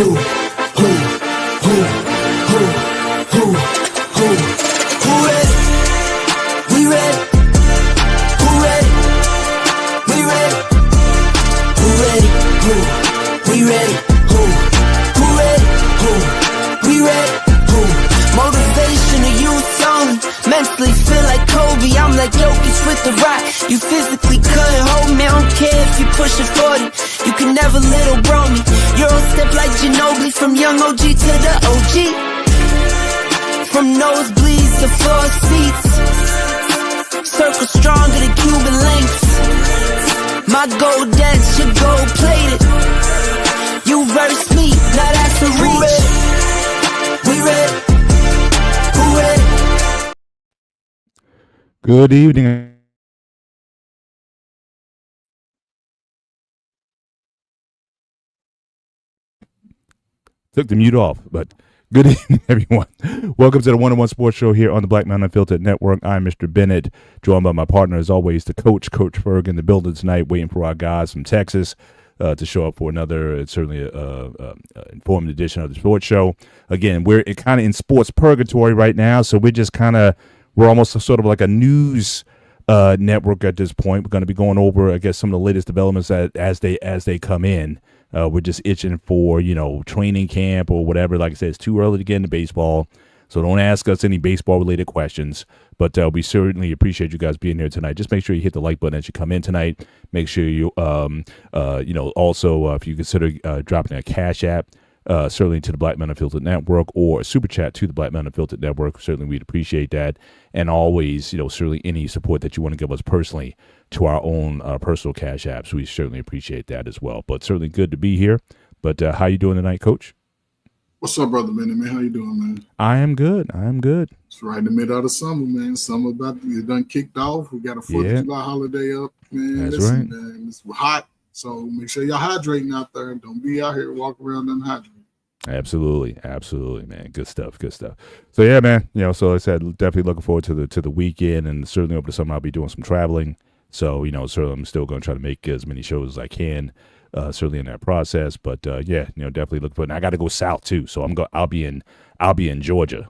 Who ready? We ready. Who ready? We ready. Who ready? Who? We ready. Who? Who ready? Who? We ready. Who? Motivation of youth only. Mentally feel like Kobe. I'm like Jokic with the rock. You physically couldn't hold me. I don't care if you pushing 40. You can never little bro me. Euro step like Ginobili. From young OG to the OG. From nosebleeds to floor seats. Circle stronger than Cuban links. My gold dance, your gold plated. You verse me, now that's a reach. We ready. Who ready? Good evening. Took the mute off, but good evening, everyone. Welcome to the One-on-One Sports Show here on the Black Man Unfiltered Network. I'm Mr. Bennett, joined by my partner, as always, the Coach Ferg in the building tonight, waiting for our guys from Texas to show up for another, it's certainly informative edition of the sports show. Again, we're kind of in sports purgatory right now, so we're almost sort of like a news network at this point. We're going to be going over, I guess, some of the latest developments as they come in. We're just itching for, training camp or whatever. Like I said, it's too early to get into baseball, so don't ask us any baseball-related questions. But we certainly appreciate you guys being here tonight. Just make sure you hit the like button as you come in tonight. Make sure you, also, if you consider dropping a Cash App, certainly to the Black Men Unfiltered Network, or a super chat to the Black Men Unfiltered Network. Certainly, we'd appreciate that. And always, certainly any support that you want to give us personally to our own personal Cash Apps, we certainly appreciate that as well. But certainly good to be here. But how you doing tonight, Coach? What's up, brother Bennett, man? How you doing, man? I am good. It's right in the middle of the summer, man. Summer it done kicked off. We got a 4th of July holiday up, man. That's right. Man, it's hot. So make sure y'all hydrating out there. Don't be out here walking around unhydrated. Absolutely, man. Good stuff. So yeah, man. So like I said, definitely looking forward to the weekend, and certainly over the summer I'll be doing some traveling. So certainly I'm still going to try to make as many shows as I can. Certainly in that process, but definitely looking forward. And I got to go south too, so I'll be in Georgia.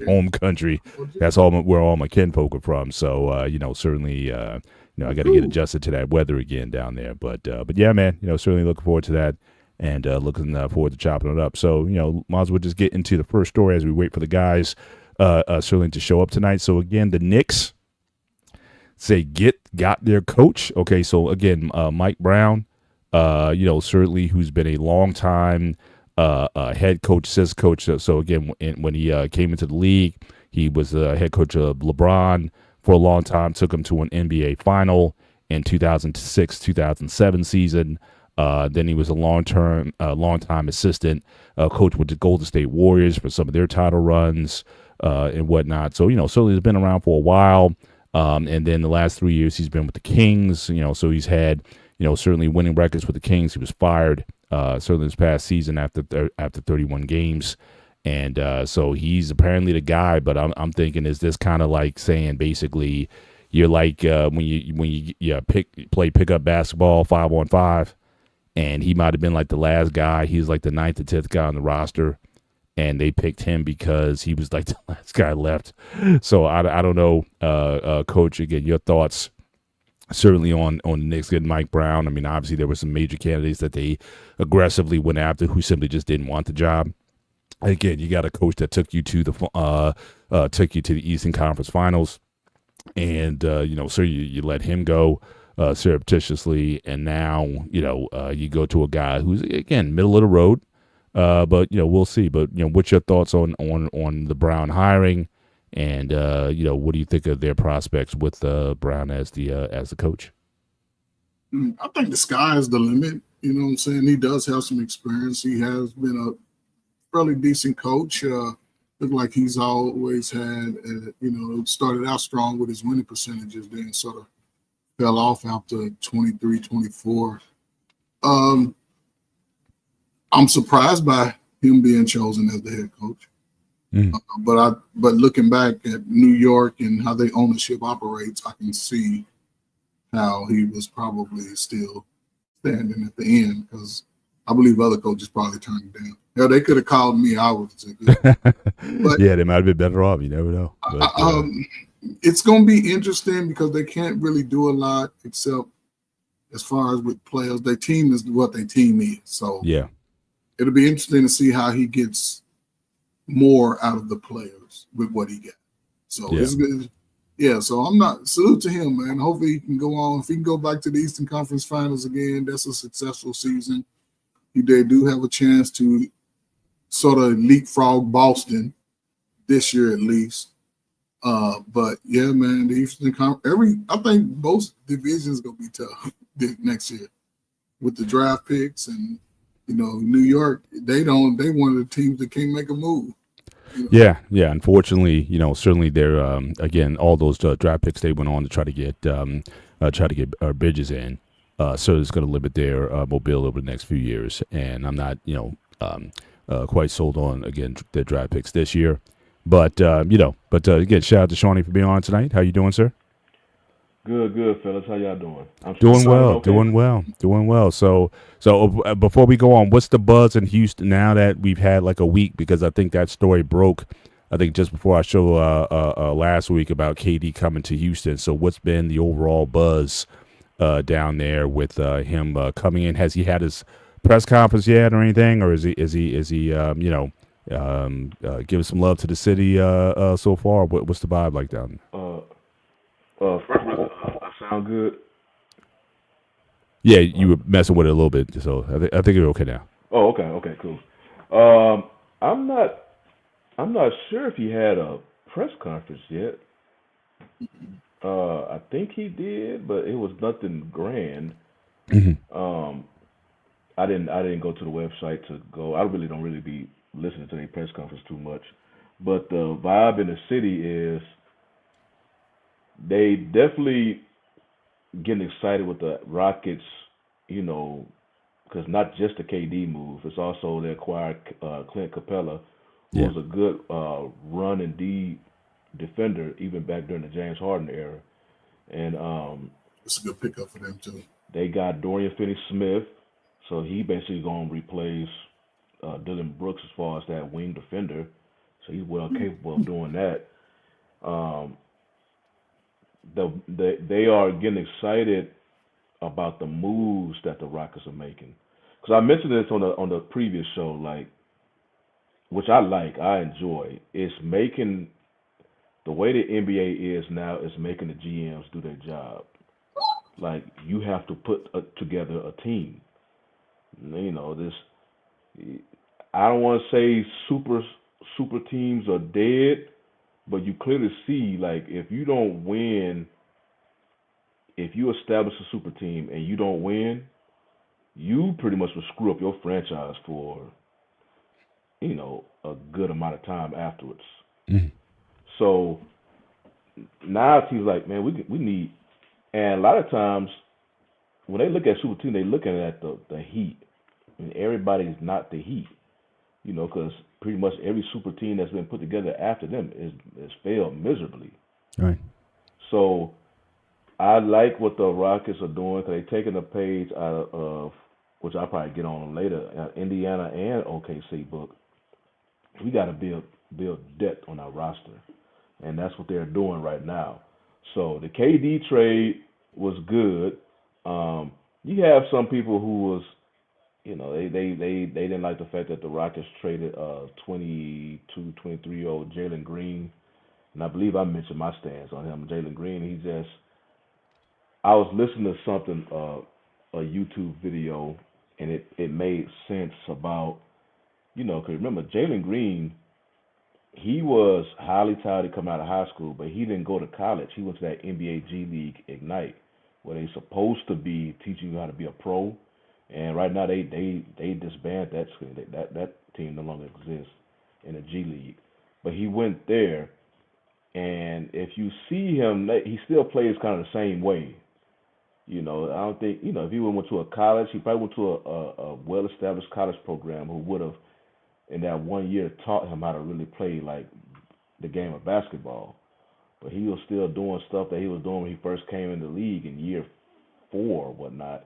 Home country. That's where all my kinfolk are from. So certainly I got to get adjusted to that weather again down there. But yeah, man. Certainly looking forward to that. And looking forward to chopping it up. So, might as well just get into the first story as we wait for the guys certainly to show up tonight. So, again, the Knicks got their coach. Okay, so, again, Mike Brown, certainly who's been a long time head coach, assistant coach. So, again, when he came into the league, he was the head coach of LeBron for a long time, took him to an NBA final in 2006-2007 season. Then he was a long-time assistant coach with the Golden State Warriors for some of their title runs and whatnot. So, certainly he's been around for a while. And then the last 3 years he's been with the Kings, so he's had, certainly winning records with the Kings. He was fired certainly this past season after 31 games. And so he's apparently the guy, but I'm thinking, is this kind of like saying basically you're like when you play pickup basketball 5-on-5? And he might have been like the last guy. He was like the 9th or 10th guy on the roster. And they picked him because he was like the last guy left. So I don't know, Coach, again, your thoughts certainly on the Knicks getting Mike Brown. I mean, obviously there were some major candidates that they aggressively went after who simply just didn't want the job. Again, you got a coach that took you to the Eastern Conference Finals. And, so you let him go surreptitiously, and now you go to a guy who's, again, middle of the road, but we'll see. But what's your thoughts on the Brown hiring, and what do you think of their prospects with Brown as the coach? I think the sky is the limit. You know what I'm saying? He does have some experience. He has been a fairly decent coach. Looked like he's always had, started out strong with his winning percentages, then sort of fell off after 23, 24. I'm surprised by him being chosen as the head coach. But looking back at New York and how their ownership operates, I can see how he was probably still standing at the end, because I believe other coaches probably turned it down. Hell, they could have called me. I would have taken it. But Yeah, they might have been better off. You never know. But it's going to be interesting because they can't really do a lot except as far as with players. Their team is what their team is. So yeah, it'll be interesting to see how he gets more out of the players with what he got. So Yeah. it's good. Yeah, so I'm not salute to him, man. Hopefully he can go on. If he can go back to the Eastern Conference Finals again, that's a successful season. They do have a chance to sort of leapfrog Boston this year at least. But yeah, man, the Eastern Conference, I think both divisions gonna be tough next year with the draft picks and New York. They one of the teams that can't make a move. Yeah. Unfortunately, certainly they're again all those draft picks they went on to try to get Bridges in. So it's going to limit their mobility over the next few years, and I'm not quite sold on again their draft picks this year. But again, shout out to Shawnee for being on tonight. How you doing, sir? Good, fellas. How y'all doing? I'm Doing well, okay. doing well. So before we go on, what's the buzz in Houston now that we've had like a week? Because I think that story broke, I think just before our show last week about KD coming to Houston. So what's been the overall buzz down there with him coming in? Has he had his press conference yet or anything, or is he giving some love to the city so far? What's the vibe like down there? First, I sound good. Yeah, you were messing with it a little bit, so I think you're okay now. Oh, okay, cool. I'm not sure if he had a press conference yet. I think he did, but it was nothing grand. I didn't go to the website to go. I really don't be listening to the press conference too much, but the vibe in the city is they definitely getting excited with the Rockets, because not just the KD move, it's also they acquired Clint Capella, who was a good run and D defender even back during the James Harden era, and it's a good pickup for them too. They got Dorian Finney-Smith, so he basically going to replace Dylan Brooks as far as that wing defender, so he's well capable of doing that. They are getting excited about the moves that the Rockets are making. Because I mentioned this on the previous show, which I enjoy. It's making the way the NBA is now is making the GMs do their job. Like you have to put together a team. This. I don't want to say super teams are dead, but you clearly see, if you don't win, if you establish a super team and you don't win, you pretty much will screw up your franchise for, a good amount of time afterwards. Mm-hmm. So now it seems like, man, we need, and a lot of times when they look at super team, they're looking at the Heat, and everybody's not the Heat. Because pretty much every super team that's been put together after them is failed miserably. Right. So I like what the Rockets are doing because they're taking a page out of, which I'll probably get on later, Indiana and OKC book. We got to build depth on our roster, and that's what they're doing right now. So the KD trade was good. You have some people who was, they didn't like the fact that the Rockets traded 23-year-old Jalen Green, and I believe I mentioned my stance on him. Jalen Green, I was listening to something, a YouTube video, and it made sense about, because remember Jalen Green, he was highly touted coming out of high school, but he didn't go to college. He went to that NBA G League Ignite, where they're supposed to be teaching you how to be a pro. And right now they disbanded that school. That team no longer exists in the G League. But he went there, and if you see him, he still plays kind of the same way. I don't think, if he went to a college, he probably went to a well-established college program who would have, in that 1 year, taught him how to really play like the game of basketball. But he was still doing stuff that he was doing when he first came in the league in year 4 or whatnot.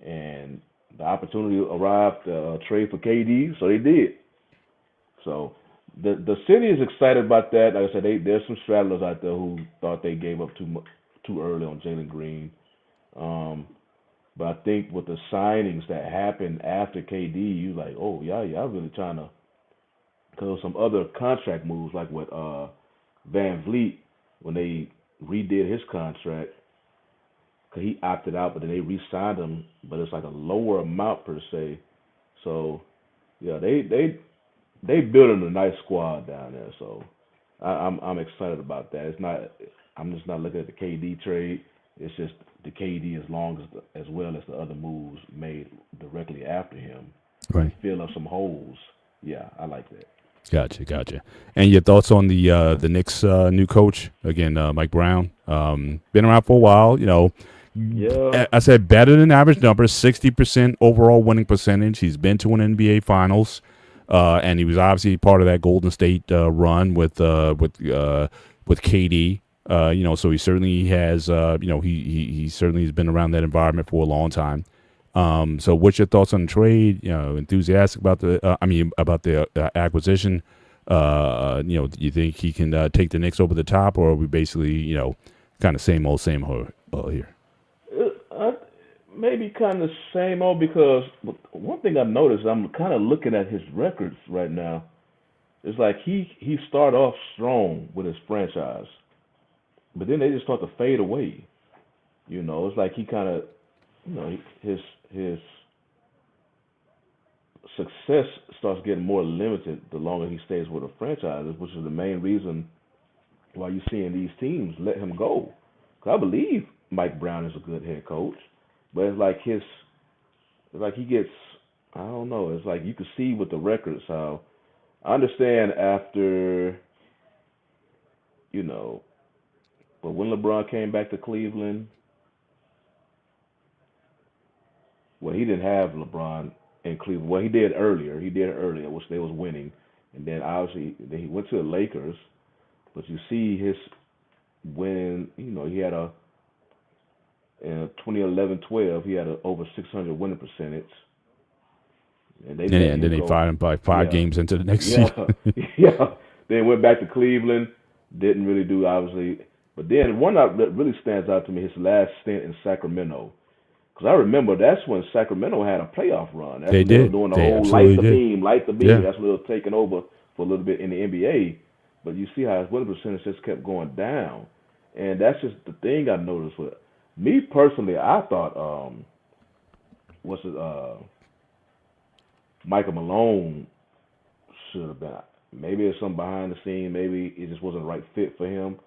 And the opportunity arrived to trade for KD, so they did. So the city is excited about that. Like I said, there's some straddlers out there who thought they gave up too early on Jalen Green. But I think with the signings that happened after KD, you like, oh yeah, y'all really trying to, because some other contract moves like with Van Vliet when they redid his contract, because he opted out, but then they re-signed him, but it's like a lower amount per se. So yeah, they building a nice squad down there. So I'm excited about that. It's not, I'm just not looking at the KD trade. It's just the KD as well as the other moves made directly after him, Right. fill up some holes. Yeah, I like that. Gotcha. And your thoughts on the Knicks new coach again, Mike Brown? Been around for a while. Yeah, I said better than average numbers, 60% overall winning percentage. He's been to an NBA Finals, and he was obviously part of that Golden State run with KD. So he certainly has. He certainly has been around that environment for a long time. So what's your thoughts on the trade? Enthusiastic about the acquisition. Do you think he can take the Knicks over the top, or are we basically, kind of same old here? maybe kind of same old, because one thing I've noticed, I'm kind of looking at his records right now. It's like he started off strong with his franchise, but then they just start to fade away. It's like he kind of, his success starts getting more limited the longer he stays with a franchise, which is the main reason why you're seeing these teams let him go. 'Cause I believe Mike Brown is a good head coach, but it's like he gets, I don't know. It's like you can see with the records how, I understand after, but when LeBron came back to Cleveland, well, he didn't have LeBron in Cleveland. Well, he did earlier. Which they was winning, and then obviously then he went to the Lakers. But you see his win. He had in 2011-12, he had over 600 winning percentage, and then they fired him by 5 games into the next season. Yeah. Then went back to Cleveland. Didn't really do, obviously. But then one that really stands out to me, his last stint in Sacramento. Because I remember that's when Sacramento had a playoff run. That's they when did. They were doing the they whole absolutely light the beam. Yeah. That's when they were taking over for a little bit in the NBA. But you see how his winning percentage just kept going down. And that's just the thing I noticed with me personally. I thought, Michael Malone should have been. Maybe it's something behind the scene. Maybe it just wasn't the right fit for him.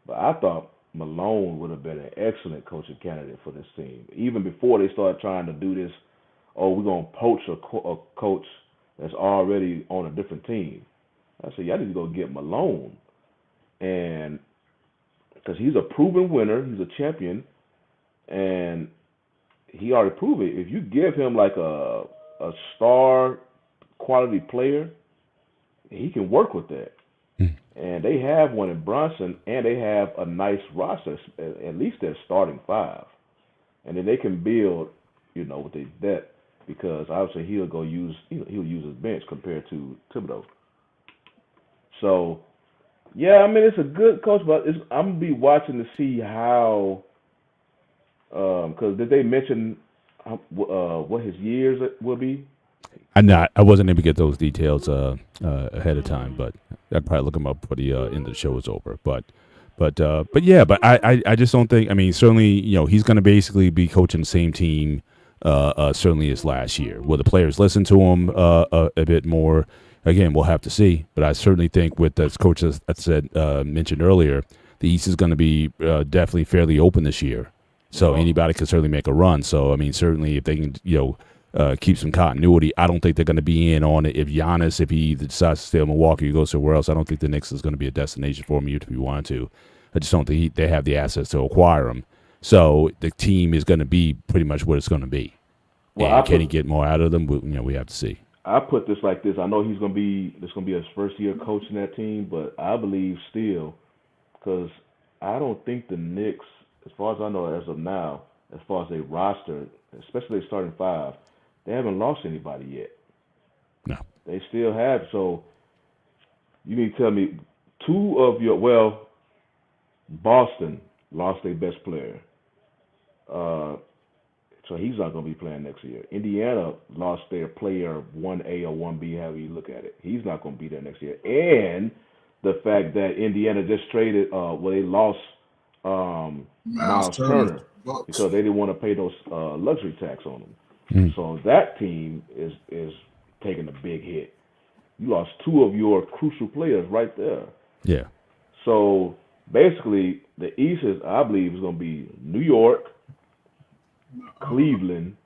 But I thought Malone would have been an excellent coaching candidate for this team. Even before they started trying to do this, we're going to poach a coach that's already on a different team. I said, y'all need to go get Malone. And because he's a proven winner, he's a champion, and he already proved it. If you give him like a star quality player, he can work with that. And they have one in Brunson, and they have a nice roster, at least they're starting 5. And then they can build, with their depth, because obviously he'll use his bench compared to Thibodeau. So, yeah, I mean, it's a good coach, but I'm going to be watching to see how, because did they mention what his years will be? I wasn't able to get those details ahead of time, but I'd probably look them up before the end of the show is over. But I just don't think. I mean, certainly, he's going to basically be coaching the same team, certainly as last year. Will the players listen to him a bit more? Again, we'll have to see. But I certainly think with as coach mentioned earlier, the East is going to be definitely fairly open this year. So anybody can certainly make a run. So I mean, certainly if they can, keep some continuity. I don't think they're going to be in on it. If Giannis, if he decides to stay in Milwaukee or go somewhere else, I don't think the Knicks is going to be a destination for him, even if he wanted to. I just don't think they have the assets to acquire him. So the team is going to be pretty much what it's going to be. Well, and can he get more out of them? We have to see. I put this like this. I know this going to be his first year coaching that team, but I believe still, because I don't think the Knicks, as far as I know as of now, as far as their roster, especially their starting five, they haven't lost anybody yet. No. They still have. So you need to tell me Boston lost their best player. So he's not going to be playing next year. Indiana lost their player 1A or 1B, however you look at it. He's not going to be there next year. And the fact that Indiana just traded, they lost Miles Turner because they didn't want to pay those luxury tax on them. So that team is taking a big hit. You lost two of your crucial players right there. Yeah. So basically, the East I believe, is going to be New York, Cleveland,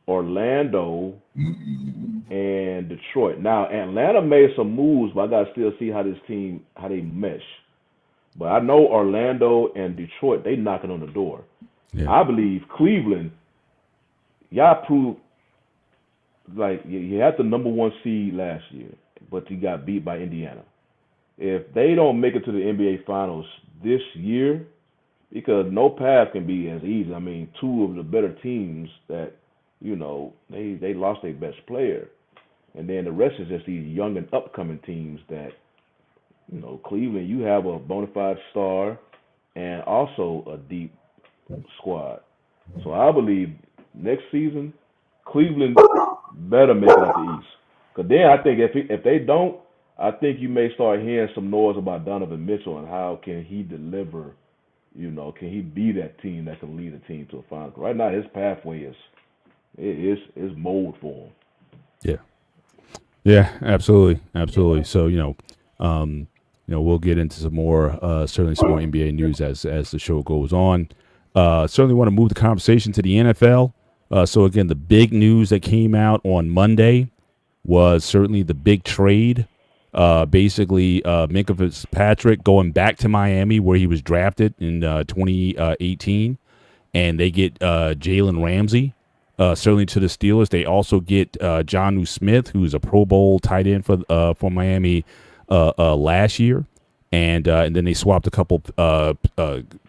Orlando, and Detroit. Now, Atlanta made some moves, but I got to still see how they mesh. But I know Orlando and Detroit, they knocking on the door. Yeah. I believe Cleveland, y'all proved like you had the number 1 seed last year, but you got beat by Indiana. If they don't make it to the NBA Finals this year, because no path can be as easy. I mean, two of the better teams that, they lost their best player. And then the rest is just these young and upcoming teams that, Cleveland, you have a bona fide star and also a deep squad. So I believe next season, Cleveland better make it out the East. Because then I think if they don't, I think you may start hearing some noise about Donovan Mitchell and how can he deliver. Can he be that team that can lead a team to a final? Right now, his pathway is mold for him. Yeah. Yeah, absolutely. So, we'll get into some more, certainly some more NBA news as the show goes on. Certainly want to move the conversation to the NFL. So, again, the big news that came out on Monday was certainly the big trade. Basically, Minkah Fitzpatrick going back to Miami where he was drafted in 2018, and they get Jalen Ramsey, certainly to the Steelers. They also get Jonnu Smith, who's a Pro Bowl tight end for Miami last year, and then they swapped a couple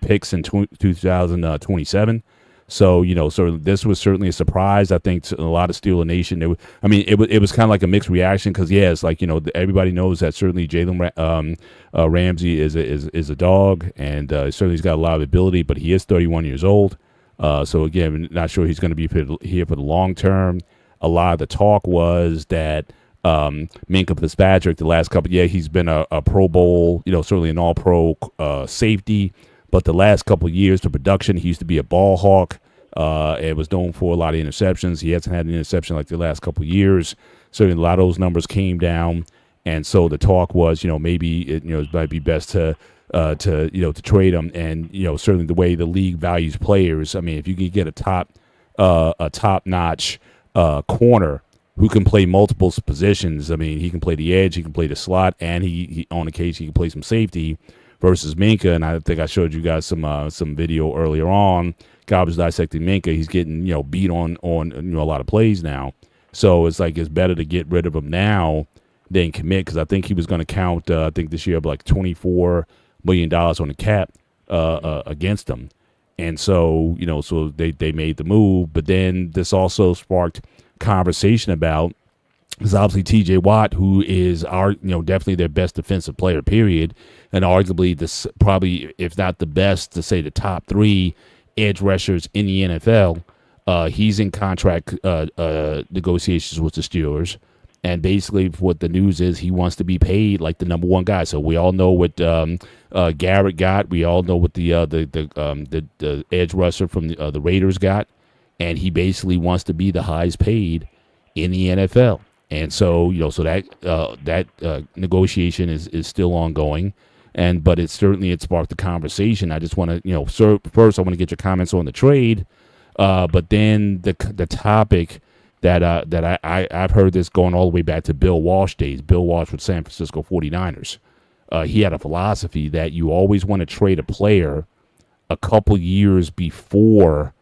picks in 2027. So, so this was certainly a surprise, I think, to a lot of Steeler Nation. It was kind of like a mixed reaction because, it's like, everybody knows that certainly Jalen Ramsey is a dog, and certainly he's got a lot of ability, but he is 31 years old. So, again, not sure he's going to be here for the long term. A lot of the talk was that Minkah Fitzpatrick, the last couple of years, he's been a Pro Bowl, certainly an all-pro safety. But the last couple of years, the production, he used to be a ball hawk. And was known for a lot of interceptions. He hasn't had an interception like the last couple of years. So a lot of those numbers came down. And so the talk was, maybe it might be best to trade him. And certainly the way the league values players. I mean, if you can get a top-notch corner who can play multiple positions. I mean, he can play the edge, he can play the slot, and he on occasion he can play some safety. Versus Minkah, and I think I showed you guys some video earlier on. God was dissecting Minkah. He's getting beat on a lot of plays now. So it's like it's better to get rid of him now than commit because I think he was going to count. I think this year like $24 million on the cap against him, and so so they made the move. But then this also sparked conversation about. Because obviously T.J. Watt, who is definitely their best defensive player, period, and arguably this probably, if not the best, to say the top 3 edge rushers in the NFL, he's in contract negotiations with the Steelers, and basically what the news is, he wants to be paid like the number 1 guy. So we all know what Garrett got. We all know what the edge rusher from the Raiders got, and he basically wants to be the highest paid in the NFL. And so, so that negotiation is still ongoing, but it sparked the conversation. I just want to, first I want to get your comments on the trade, but then the topic that I've heard this going all the way back to Bill Walsh days. Bill Walsh with San Francisco 49ers. He had a philosophy that you always want to trade a player a couple years before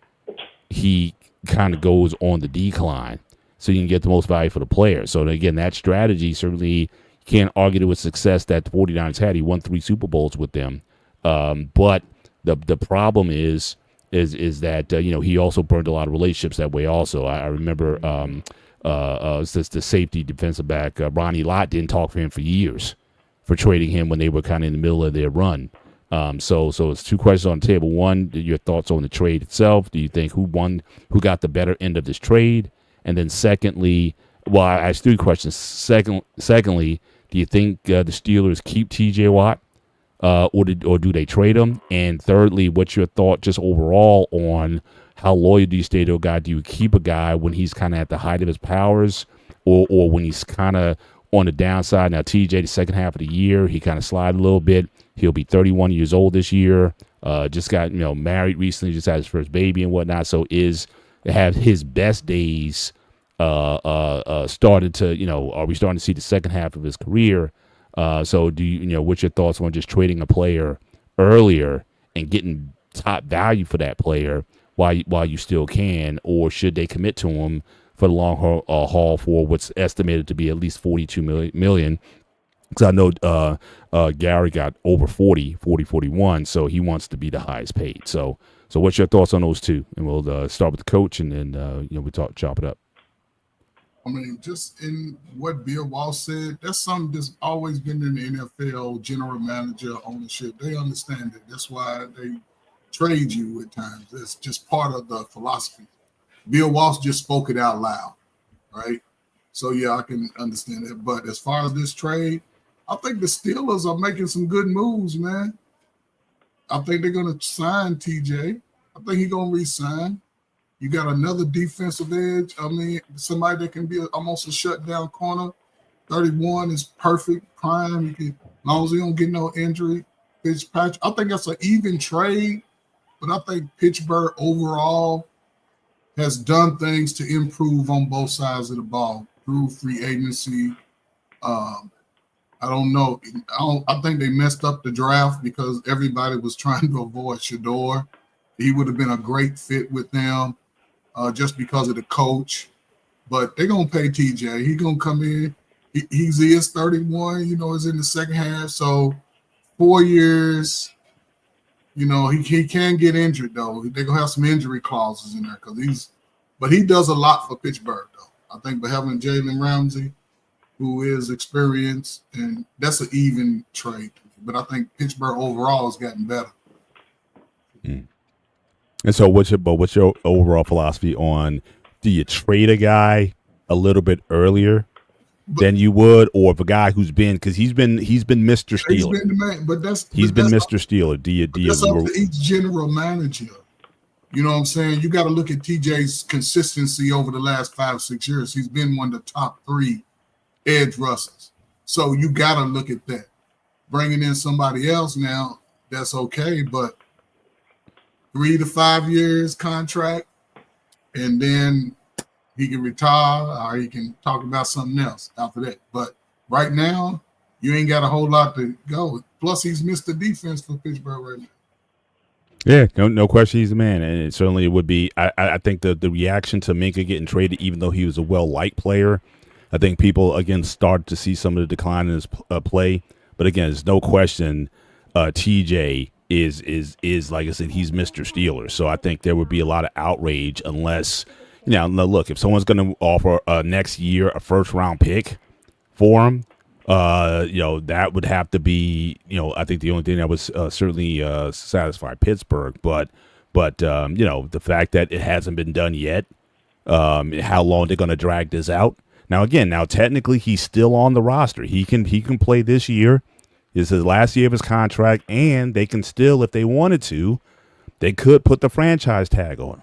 he kind of goes on the decline, so you can get the most value for the player. So, again, that strategy certainly can't argue with success that the 49ers had. He won 3 Super Bowls with them. But the problem is is that he also burned a lot of relationships that way. Also, I remember it's the safety defensive back Ronnie Lott didn't talk to him for years for trading him when they were kind of in the middle of their run. So it's two questions on the table. One, your thoughts on the trade itself. Do you think who got the better end of this trade? And then secondly, well, I asked three questions. Secondly, do you think the Steelers keep T.J. Watt, or do they trade him? And thirdly, what's your thought just overall on how loyal do you stay to a guy? Do you keep a guy when he's kind of at the height of his powers, or when he's kind of on the downside? Now, T.J., the second half of the year, he kind of slid a little bit. He'll be 31 years old this year. Just got married recently, just had his first baby and whatnot. So have his best days started to, are we starting to see the second half of his career? So do what's your thoughts on just trading a player earlier and getting top value for that player while you still can, or should they commit to him for the long haul for what's estimated to be at least $42 million? Because I know Gary got over 41, so he wants to be the highest paid. So what's your thoughts on those two? And we'll start with the coach, and then we chop it up. I mean, just in what Bill Walsh said, that's something that's always been in the NFL, general manager ownership. They understand it. That's why they trade you at times. It's just part of the philosophy. Bill Walsh just spoke it out loud, right? So, yeah, I can understand it. But as far as this trade, I think the Steelers are making some good moves, man. I think they're going to sign TJ. I think he's going to re-sign. You got another defensive edge. I mean, somebody that can be almost a shutdown corner. 31 is perfect, prime. As long as he don't get no injury. Fitzpatrick, I think that's an even trade, but I think Pittsburgh overall has done things to improve on both sides of the ball through free agency. I don't know. I think they messed up the draft because everybody was trying to avoid Shador. He would have been a great fit with them. Just because of the coach, but they're gonna pay TJ. He's gonna come in. He is 31. Is in the second half, so 4 years. He can get injured though. They're gonna have some injury clauses in there but he does a lot for Pittsburgh though. I think by having Jalen Ramsey, who is experienced, and that's an even trade. But I think Pittsburgh overall has gotten better. Mm. And so what's your overall philosophy on, do you trade a guy a little bit earlier than you would, or if a guy who's been, because he's been Mr. Steeler. He's been the man, but that's Mr. Steeler. Do you that's up to each general manager. You know what I'm saying? You got to look at TJ's consistency over the last 5-6 years. He's been one of the top 3 edge rushers. So you got to look at that. Bringing in somebody else now, that's okay, but 3 to 5 years contract, and then he can retire or he can talk about something else after that. But right now, you ain't got a whole lot to go. Plus, he's missed the defense for Pittsburgh right now. Yeah, no question, he's the man, and it would be. I think the reaction to Minkah getting traded, even though he was a well-liked player, I think people again started to see some of the decline in his play. But again, there's no question, TJ is like I said, he's Mr. Steeler. So I think there would be a lot of outrage unless, look, if someone's going to offer next year a first-round pick for him, that would have to be, I think the only thing that was certainly satisfy Pittsburgh. But the fact that it hasn't been done yet, how long they're going to drag this out. Now technically he's still on the roster. He can play this year. This is his last year of his contract, and they can still, if they wanted to, they could put the franchise tag on him.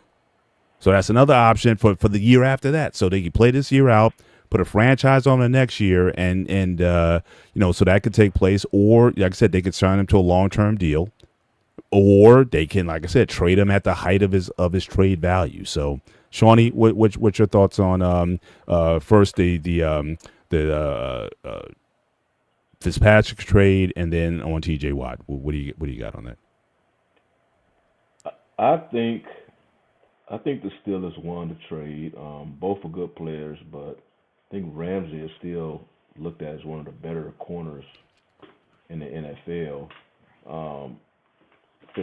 So that's another option for the year after that. So they can play this year out, put a franchise on the next year, and so that could take place. Or, like I said, they could sign him to a long-term deal, or they can, like I said, trade him at the height of his trade value. So, Shawnee, what's your thoughts on first the Fitzpatrick trade, and then on TJ Watt? What do you got on that? I think the Steelers won the trade. Both are good players, but I think Ramsey is still looked at as one of the better corners in the NFL.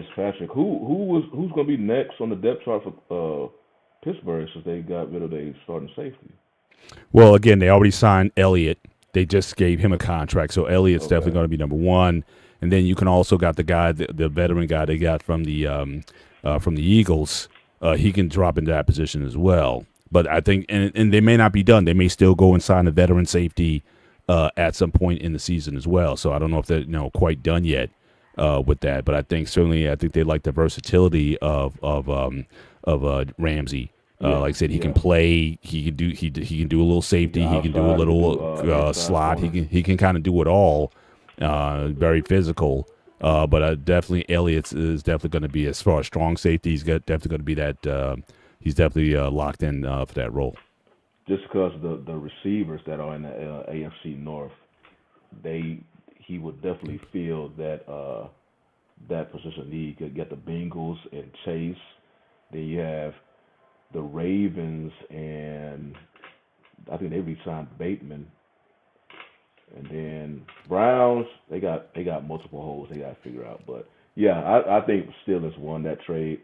Fitzpatrick. Who's going to be next on the depth chart for Pittsburgh since they got rid of their starting safety? Well, again, they already signed Elliott. They just gave him a contract, so Elliott's definitely going to be number one. And then you can also got the guy, the veteran guy they got from the Eagles. He can drop into that position as well. But I think, and they may not be done. They may still go and sign a veteran safety at some point in the season as well. So I don't know if they're quite done yet with that. But I think they like the versatility of Ramsey. Like I said, he can play. He can do a little safety. He can do a little slot. He can kind of do it all. Very physical. But definitely Elliott is definitely going to be, as far as strong safety, definitely going to be that. He's definitely locked in for that role. Just because the receivers that are in the AFC North, he would definitely feel that position need. You could get the Bengals and Chase. Then you have the Ravens, and I think they re-signed Bateman. And then Browns, they got multiple holes they got to figure out. But yeah, I think Steelers won that trade.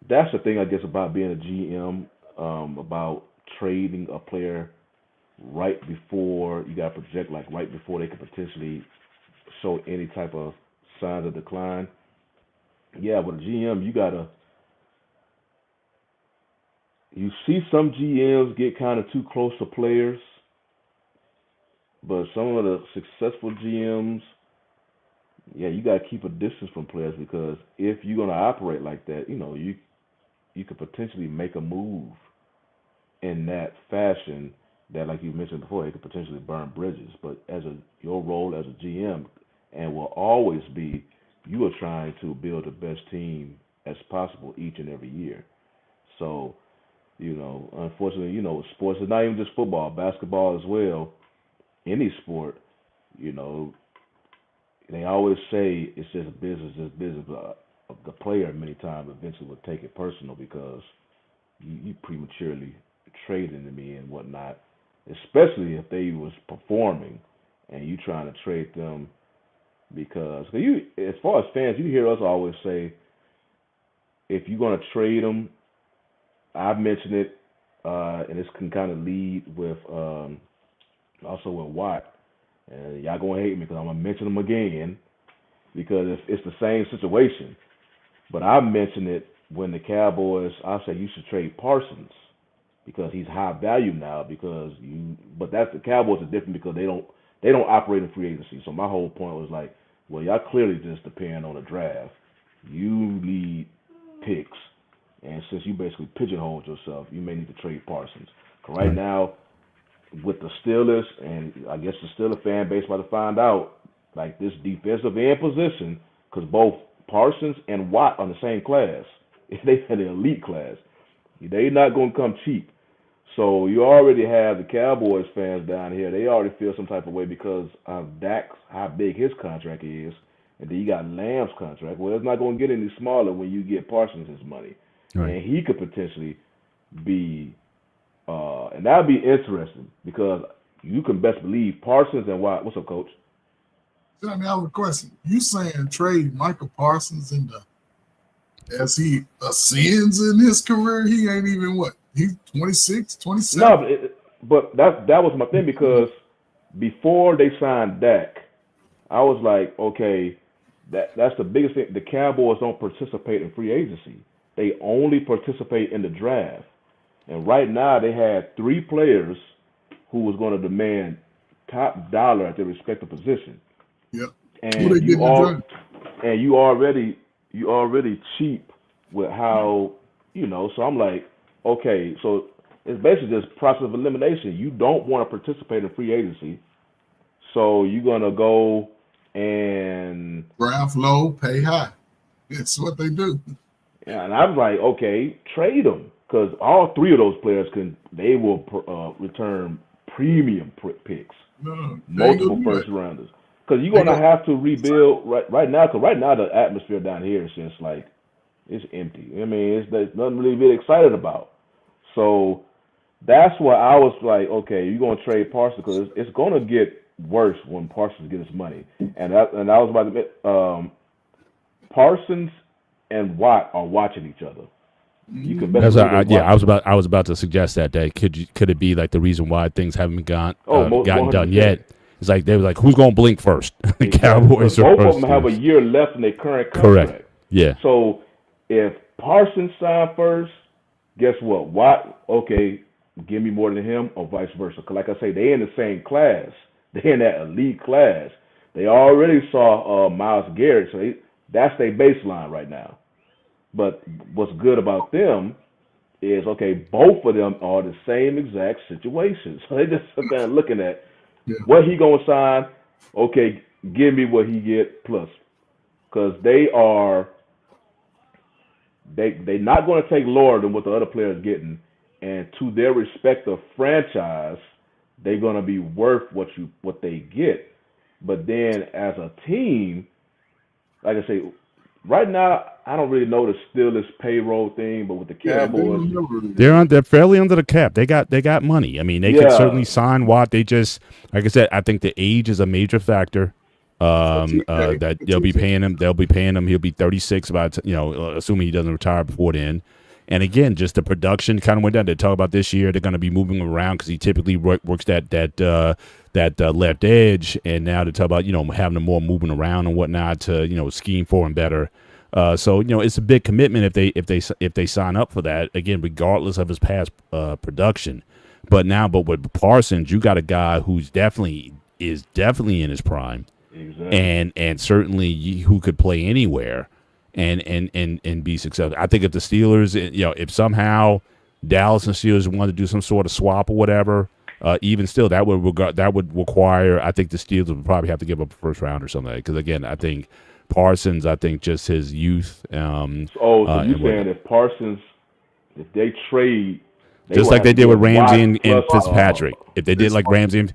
That's the thing, I guess, about being a GM, about trading a player right before you got to project, like right before they could potentially show any type of signs of decline. Yeah, with a GM, you see some GMs get kind of too close to players, but some of the successful GMs, yeah, you got to keep a distance from players, because if you're going to operate like that, you could potentially make a move in that fashion that, like you mentioned before, it could potentially burn bridges. But your role as a GM, and will always be, you are trying to build the best team as possible each and every year. So, unfortunately, sports is not even just football, basketball as well. Any sport, they always say it's just business, but the player many times eventually will take it personal, because you prematurely traded me and whatnot, especially if they was performing and you trying to trade them, because as far as fans, you hear us always say, if you're going to trade them, I've mentioned it, and this can kind of lead with also with Watt. And y'all gonna hate me because I'm gonna mention him again, because it's the same situation. But I mentioned it when the Cowboys. I said you should trade Parsons because he's high value now. But that's the Cowboys are different because they don't operate in free agency. So my whole point was like, well, y'all clearly just depend on the draft. You need picks, and since you basically pigeonholed yourself, you may need to trade Parsons. Right now, with the Steelers, and I guess the Steelers fan base about to find out, like this defensive end position, because both Parsons and Watt are in the same class. They had an elite class. They're not going to come cheap. So you already have the Cowboys fans down here. They already feel some type of way because of Dak, how big his contract is, and then you got Lamb's contract. Well, it's not going to get any smaller when you get Parsons his money, right. And he could potentially be. And that would be interesting, because you can best believe Parsons and Watt. What's up, Coach? I have a question. You saying trade Michael Parsons as he ascends in his career? He ain't even he's 26, 27? No, but that was my thing, because before they signed Dak, I was like, okay, that's the biggest thing. The Cowboys don't participate in free agency. They only participate in the draft. And right now they had 3 players who was going to demand top dollar at their respective position. Yep. And you already cheap with how, so I'm like, okay, so it's basically just process of elimination. You don't want to participate in free agency, so you're going to go and draft low, pay high. It's what they do. Yeah, and I was like, okay, trade them. Because all 3 of those players will return premium picks, multiple first rounders. Because you're gonna have to rebuild right now. Because right now the atmosphere down here is just like it's empty. I mean, there's nothing really to be excited about. So that's why I was like, okay, you're gonna trade Parsons because it's gonna get worse when Parsons gets his money. And I was about to admit, Parsons and Watt are watching each other. You can bet. I was about to suggest that could it be like the reason why things haven't gotten done yet? It's like they were like, who's gonna blink first? The Cowboys. Both of them have a year left in their current contract. Correct. Yeah. So if Parsons signed first, guess what? Watt, okay, give me more than him, or vice versa. Because like I say, they in the same class. They in that elite class. They already saw Myles Garrett, so that's their baseline right now. But what's good about them is, okay, both of them are the same exact situation. So they just sit there and looking at what he gonna sign. Okay, give me what he get plus, because they're not going to take lower than what the other players getting, and to their respective franchise, they're going to be worth what they get. But then as a team, like I say, right now I don't really know the Steelers payroll thing, but with the Cowboys, they're fairly under the cap. They got money. I mean, they could certainly sign Watt. They just, like I said, I think the age is a major factor. That they'll be paying him. He'll be 36 assuming he doesn't retire before then. And again, just the production kind of went down. They talk about this year they're going to be moving him around because he typically works that left edge, and now they talk about having him more moving around and whatnot to scheme for him better. So it's a big commitment if they sign up for that, again, regardless of his past production. But with Parsons, you got a guy who's definitely in his prime. Exactly. And certainly who could play anywhere and be successful. I think if the Steelers, if somehow Dallas and Steelers wanted to do some sort of swap or whatever, even still that would require, I think the Steelers would probably have to give up a first round or something. Because again, I think Parsons, just his youth. So you're saying if Parsons, if they trade, just like they did with Ramsey and Fitzpatrick, if they did like Ramsey,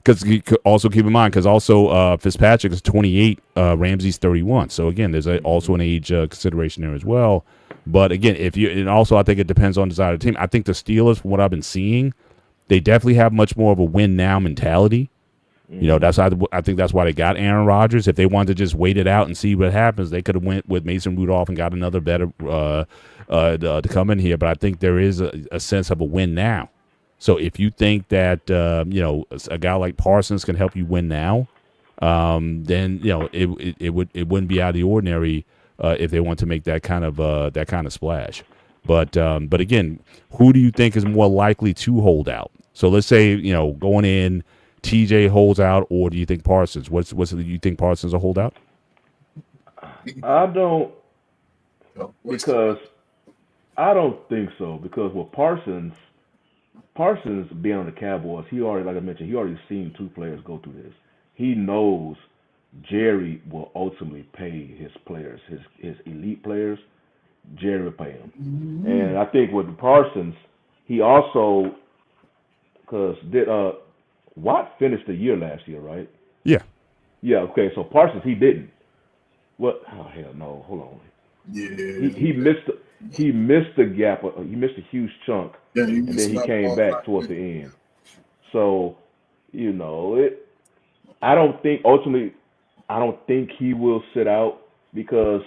Because also keep in mind, Fitzpatrick is 28, Ramsey's 31. So again, there's also an age consideration there as well. But again, I think it depends on the desire of the team. I think the Steelers, from what I've been seeing, they definitely have much more of a win now mentality. I think that's why they got Aaron Rodgers. If they wanted to just wait it out and see what happens, they could have went with Mason Rudolph and got another better to come in here. But I think there is a sense of a win now. So if you think that a guy like Parsons can help you win now, then it wouldn't be out of the ordinary if they want to make that kind of splash. But again, who do you think is more likely to hold out? So let's say going in, TJ holds out, or do you think Parsons? Do you think Parsons will hold out? I don't, because I don't think so. Because with Parsons being on the Cowboys, he already, like I mentioned, he already seen two players go through this. He knows Jerry will ultimately pay his players, his elite players. Jerry will pay them. Mm-hmm. And I think with Parsons, he also, because Watt finished the year last year, right? Yeah. Yeah. Okay. So Parsons, he didn't. What? Oh hell no! Hold on. Yeah. He missed the gap. He missed a huge chunk. Yeah, and then he came back towards the end. So, I don't think he will sit out because,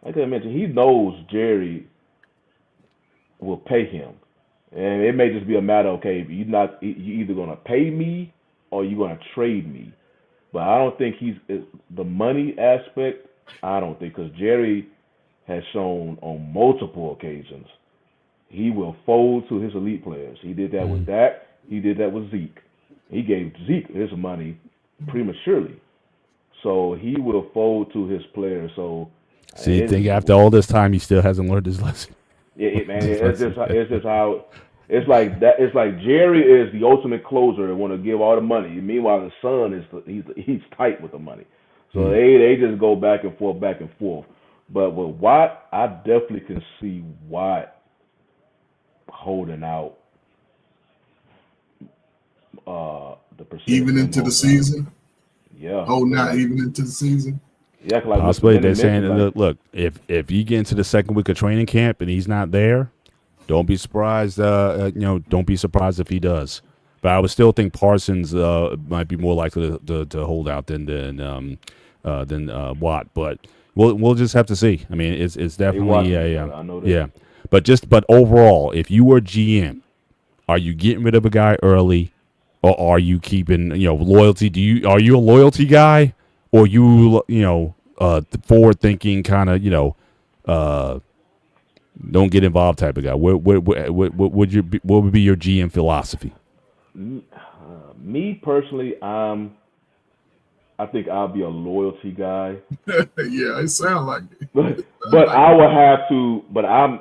like I mentioned, he knows Jerry will pay him. And it may just be a matter, okay, you either going to pay me or you're going to trade me. But I don't think the money aspect, I don't think, because Jerry has shown on multiple occasions he will fold to his elite players. He did that with Dak. He did that with Zeke. He gave Zeke his money prematurely. So he will fold to his players. So, you think after all this time he still hasn't learned his lesson? It's just how it's like that. It's like Jerry is the ultimate closer and want to give all the money. Meanwhile, the son he's tight with the money. So they just go back and forth. But with Watt, I definitely can see Watt holding out the percentage even into the season. Yeah, holding out even into the season. Yeah, like possibly they're saying, look, if you get into the second week of training camp and he's not there, don't be surprised. Don't be surprised if he does, But I would still think Parsons might be more likely to hold out than Watt. But we'll just have to see. I mean, it's definitely I know that. yeah. But overall, if you were GM, are you getting rid of a guy early, or are you keeping loyalty? Are you a loyalty guy, or forward thinking kind of don't get involved type of guy? What would be your GM philosophy? Me personally, I think I'll be a loyalty guy. Yeah, it sounds like it. But I would have to. But I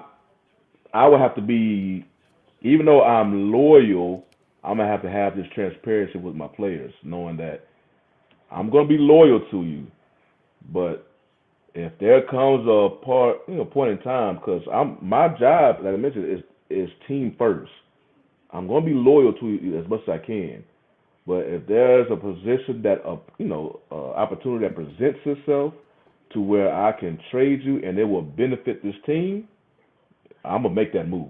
would have to be. Even though I'm loyal, I'm gonna have to have this transparency with my players, knowing that I'm gonna be loyal to you. But if there comes a point in time, because my job, like I mentioned, is team first. I'm gonna be loyal to you as much as I can. But if there's a position that opportunity that presents itself to where I can trade you and it will benefit this team, I'm gonna make that move.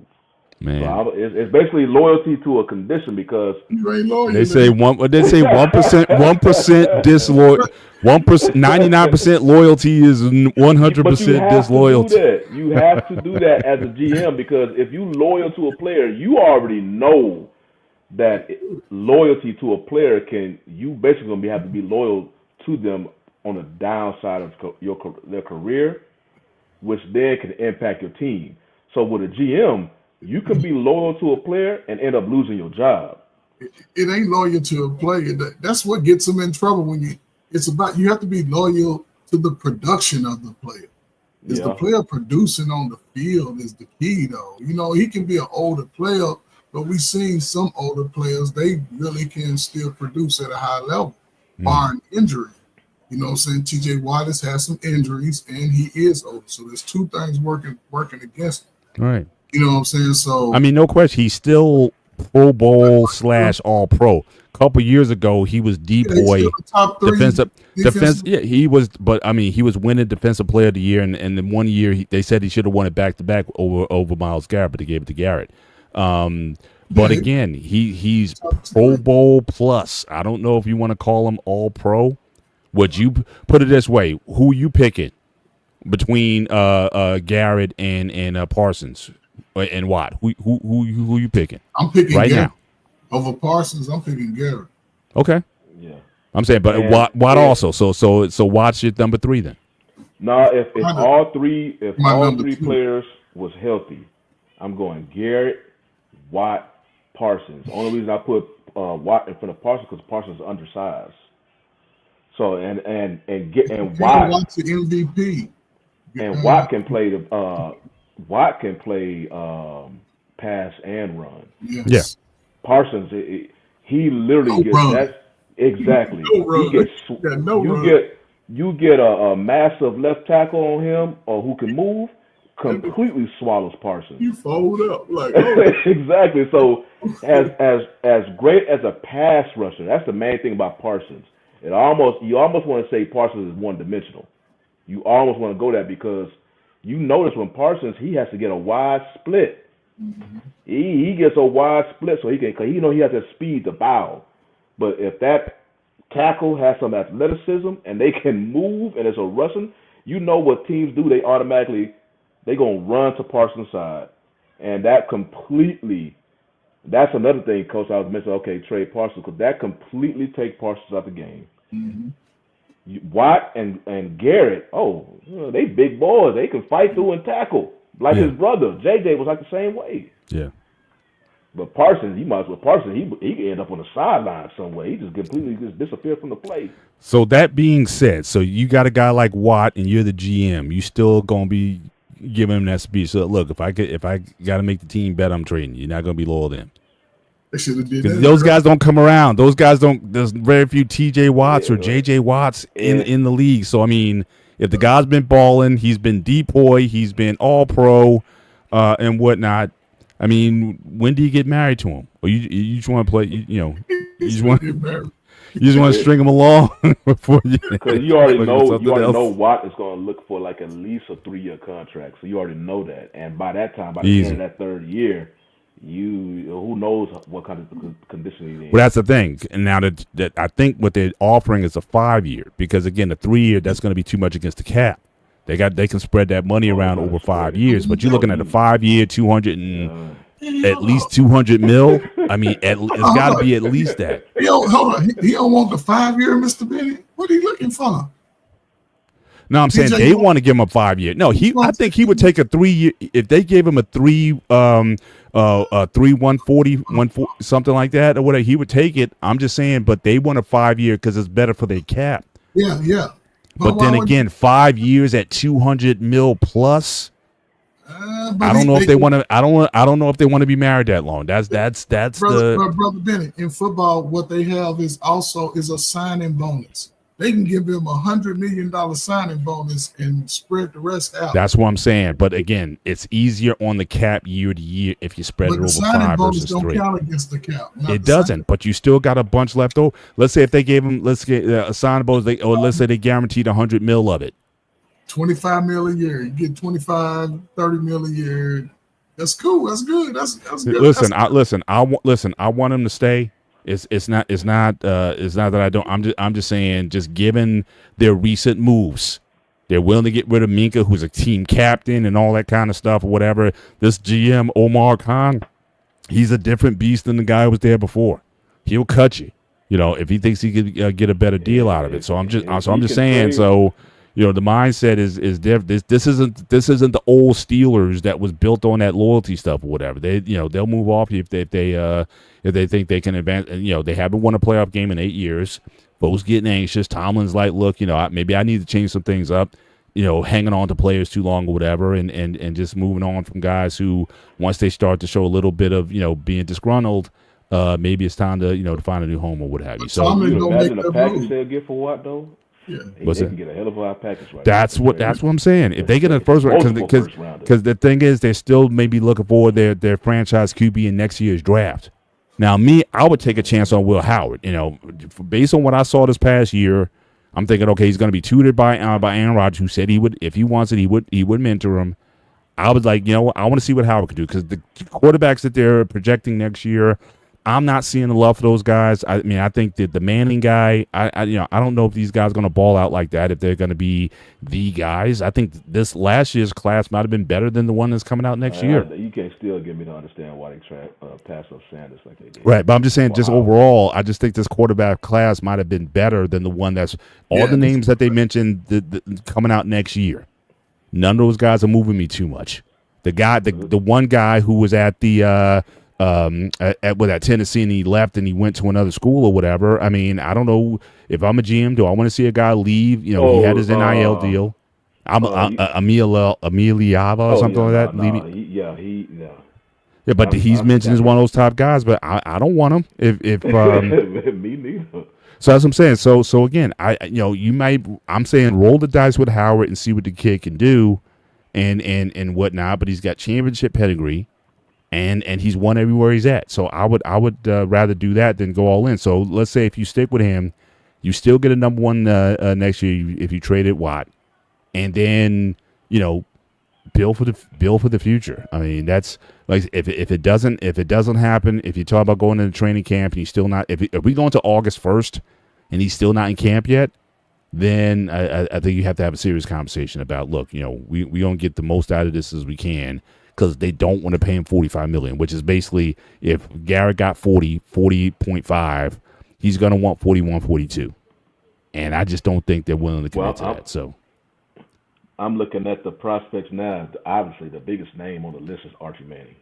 Man, so it's basically loyalty to a condition, because You ain't loyal. they say 1% disloyal, 1%, 99% loyalty is 100% disloyalty. You have to do that as a GM, because if you loyal to a player, you already know that loyalty to a player you basically gonna have to be loyal to them on the downside of their career, which then can impact your team. So with a GM, you can be loyal to a player and end up losing your job. It ain't loyal to a player. That's what gets them in trouble when you have to be loyal to the production of the player. Is the player producing on the field is the key, though. He can be an older player, but we've seen some older players, they really can still produce at a high level, barring injury. You know what I'm saying? TJ Watt has had some injuries, and he is older. So there's two things working against him. Right. You know what I'm saying? So I mean, no question, he's still Pro Bowl / All Pro. A couple years ago, he was DPOY top 3 defense. Yeah, he was. But I mean, he was winning Defensive Player of the Year, and then 1 year they said he should have won it back to back over Myles Garrett, but they gave it to Garrett. But again, he's Pro Bowl plus. I don't know if you want to call him All Pro. Would you put it this way? Who you picking between Garrett and Parsons and Watt? Who you picking? I'm picking right Garrett. now. Over Parsons, I'm picking Garrett. Okay. Yeah. I'm saying, but Watt also. So Watt's your number 3 then. No, if all three two. players was healthy, I'm going Garrett, Watt, Parsons. The only reason I put Watt in front of Parsons because Parsons is undersized. So and Watt, Watt's the MVP. And Watt can play pass and run. Yes. Yeah. Parsons, he literally gets run. that exactly. No run. He gets Yeah, no you run. get a massive left tackle on him, or who can move, completely swallows Parsons. You fold up like Exactly. So as great as a pass rusher, that's the main thing about Parsons. You almost want to say Parsons is one-dimensional. You almost want to go that because you notice when Parsons, he has to get a wide split. Mm-hmm. He gets a wide split so he can, because he has that speed to bow. But if that tackle has some athleticism and they can move and it's a rushing, you know what teams do? They gonna run to Parsons' side, and that's another thing, Coach. I was mentioning, okay, trade Parsons, because that completely take Parsons out the game. Mm-hmm. Watt and Garrett, they big boys. They can fight through and tackle. Like his brother, JJ, was like the same way. Yeah. But Parsons, he can end up on the sideline somewhere. He just completely disappear from the play. So that being said, so you got a guy like Watt and you're the GM, you still gonna be giving him that speed. So look, if I gotta make the team better, I'm trading you. You're not gonna be loyal to him. They should have did Because that. those guys don't come around. Those guys don't. There's very few TJ Watts or JJ Watts in the league. So I mean, if the guy's been balling, he's been DPOY, he's been All Pro, and whatnot. I mean, when do you get married to him? Or you just want to play? You just want to string him along before you. Because you already know Watt is going to look for at least a 3-year contract. So you already know that, and by that time, by the end of that third year, who knows what kind of condition he's in. Well, that's the thing. And now that I think what they're offering is a 5-year, because again, the 3-year, that's going to be too much against the cap. They can spread that money around over 5 years, but you're looking at a 5-year, 200 and at least 200 mil. I mean, it's got to be at least that. Hold on. He don't want the 5-year, Mr. Bennett. What are you looking for? No, I'm saying they want to give him a 5-year. No, I think he would take a 3-year if they gave him a 140, something like that or whatever. He would take it. I'm just saying, but they want a 5-year because it's better for their cap. Yeah. But then again, 5 years at 200 mil plus. I don't know if they want to. I don't know if they want to be married that long. That's brother Bennett. In football, what they have is a signing bonus. They can give him $100 million signing bonus and spread the rest out. That's what I'm saying. But again, it's easier on the cap year to year if you spread it over 5 versus 3. Don't count against the cap. It doesn't, but you still got a bunch left over. Let's say if they gave him, let's get a signing bonus, or let's say they guaranteed 100 mil of it. 25 mil a year. You get 25, 30 mil a year. That's cool. That's good. That's good. Listen, I want him to stay. It's not that I don't. I'm just saying, just given their recent moves, they're willing to get rid of Minka, who's a team captain and all that kind of stuff or whatever. This GM Omar Khan, he's a different beast than the guy who was there before. He'll cut you, if he thinks he could get a better deal out of it. So I'm just saying. So the mindset is different. This isn't the old Steelers that was built on that loyalty stuff or whatever. They'll move off if they think they can advance. And they haven't won a playoff game in 8 years. Folks getting anxious. Tomlin's like, look, maybe I need to change some things up. Hanging on to players too long or whatever, and just moving on from guys who, once they start to show a little bit of being disgruntled, maybe it's time to to find a new home or what have you. So imagine the package they'll get for what though. Yeah, they can get a hell of a package. That's what I'm saying. If they get a first round, because the thing is, they're still maybe looking for their franchise QB in next year's draft. Now, I would take a chance on Will Howard. Based on what I saw this past year, I'm thinking, okay, he's going to be tutored by Aaron Rodgers, who said he would, if he wants it, he would mentor him. I was like, I want to see what Howard can do, because the quarterbacks that they're projecting next year, I'm not seeing the love for those guys. I mean, I think that the Manning guy, I don't know if these guys are going to ball out like that, if they're going to be the guys. I think this last year's class might have been better than the one that's coming out next year. You can't still get me to understand why they pass up Sanders like they did. Right, but I'm just saying, just overall, I just think this quarterback class might have been better than the one that's the names that they mentioned coming out next year. None of those guys are moving me too much. The one guy who was at the at Tennessee, and he left and he went to another school or whatever. I mean, I don't know if I'm a GM. Do I want to see a guy leave? He had his NIL deal. Emiliava or something like that. Yeah, but he's mentioned as one of those top guys. But I don't want him. If me neither. So that's what I'm saying. So again, I'm saying roll the dice with Howard and see what the kid can do, and whatnot. But he's got championship pedigree. And he's won everywhere he's at. So I would rather do that than go all in. So let's say if you stick with him, you still get a number one next year if you trade it Watt, and then build for the future. I mean, that's like if it doesn't happen, if you talk about going into training camp and he's still not, if we go into August 1st and he's still not in camp yet, then I think you have to have a serious conversation about, look, we gonna get the most out of this as we can. Because they don't want to pay him $45 million, which is basically, if Garrett got 40.5, he's going to want 41, 42. And I just don't think they're willing to commit to that. So I'm looking at the prospects now. Obviously, the biggest name on the list is Arch Manning.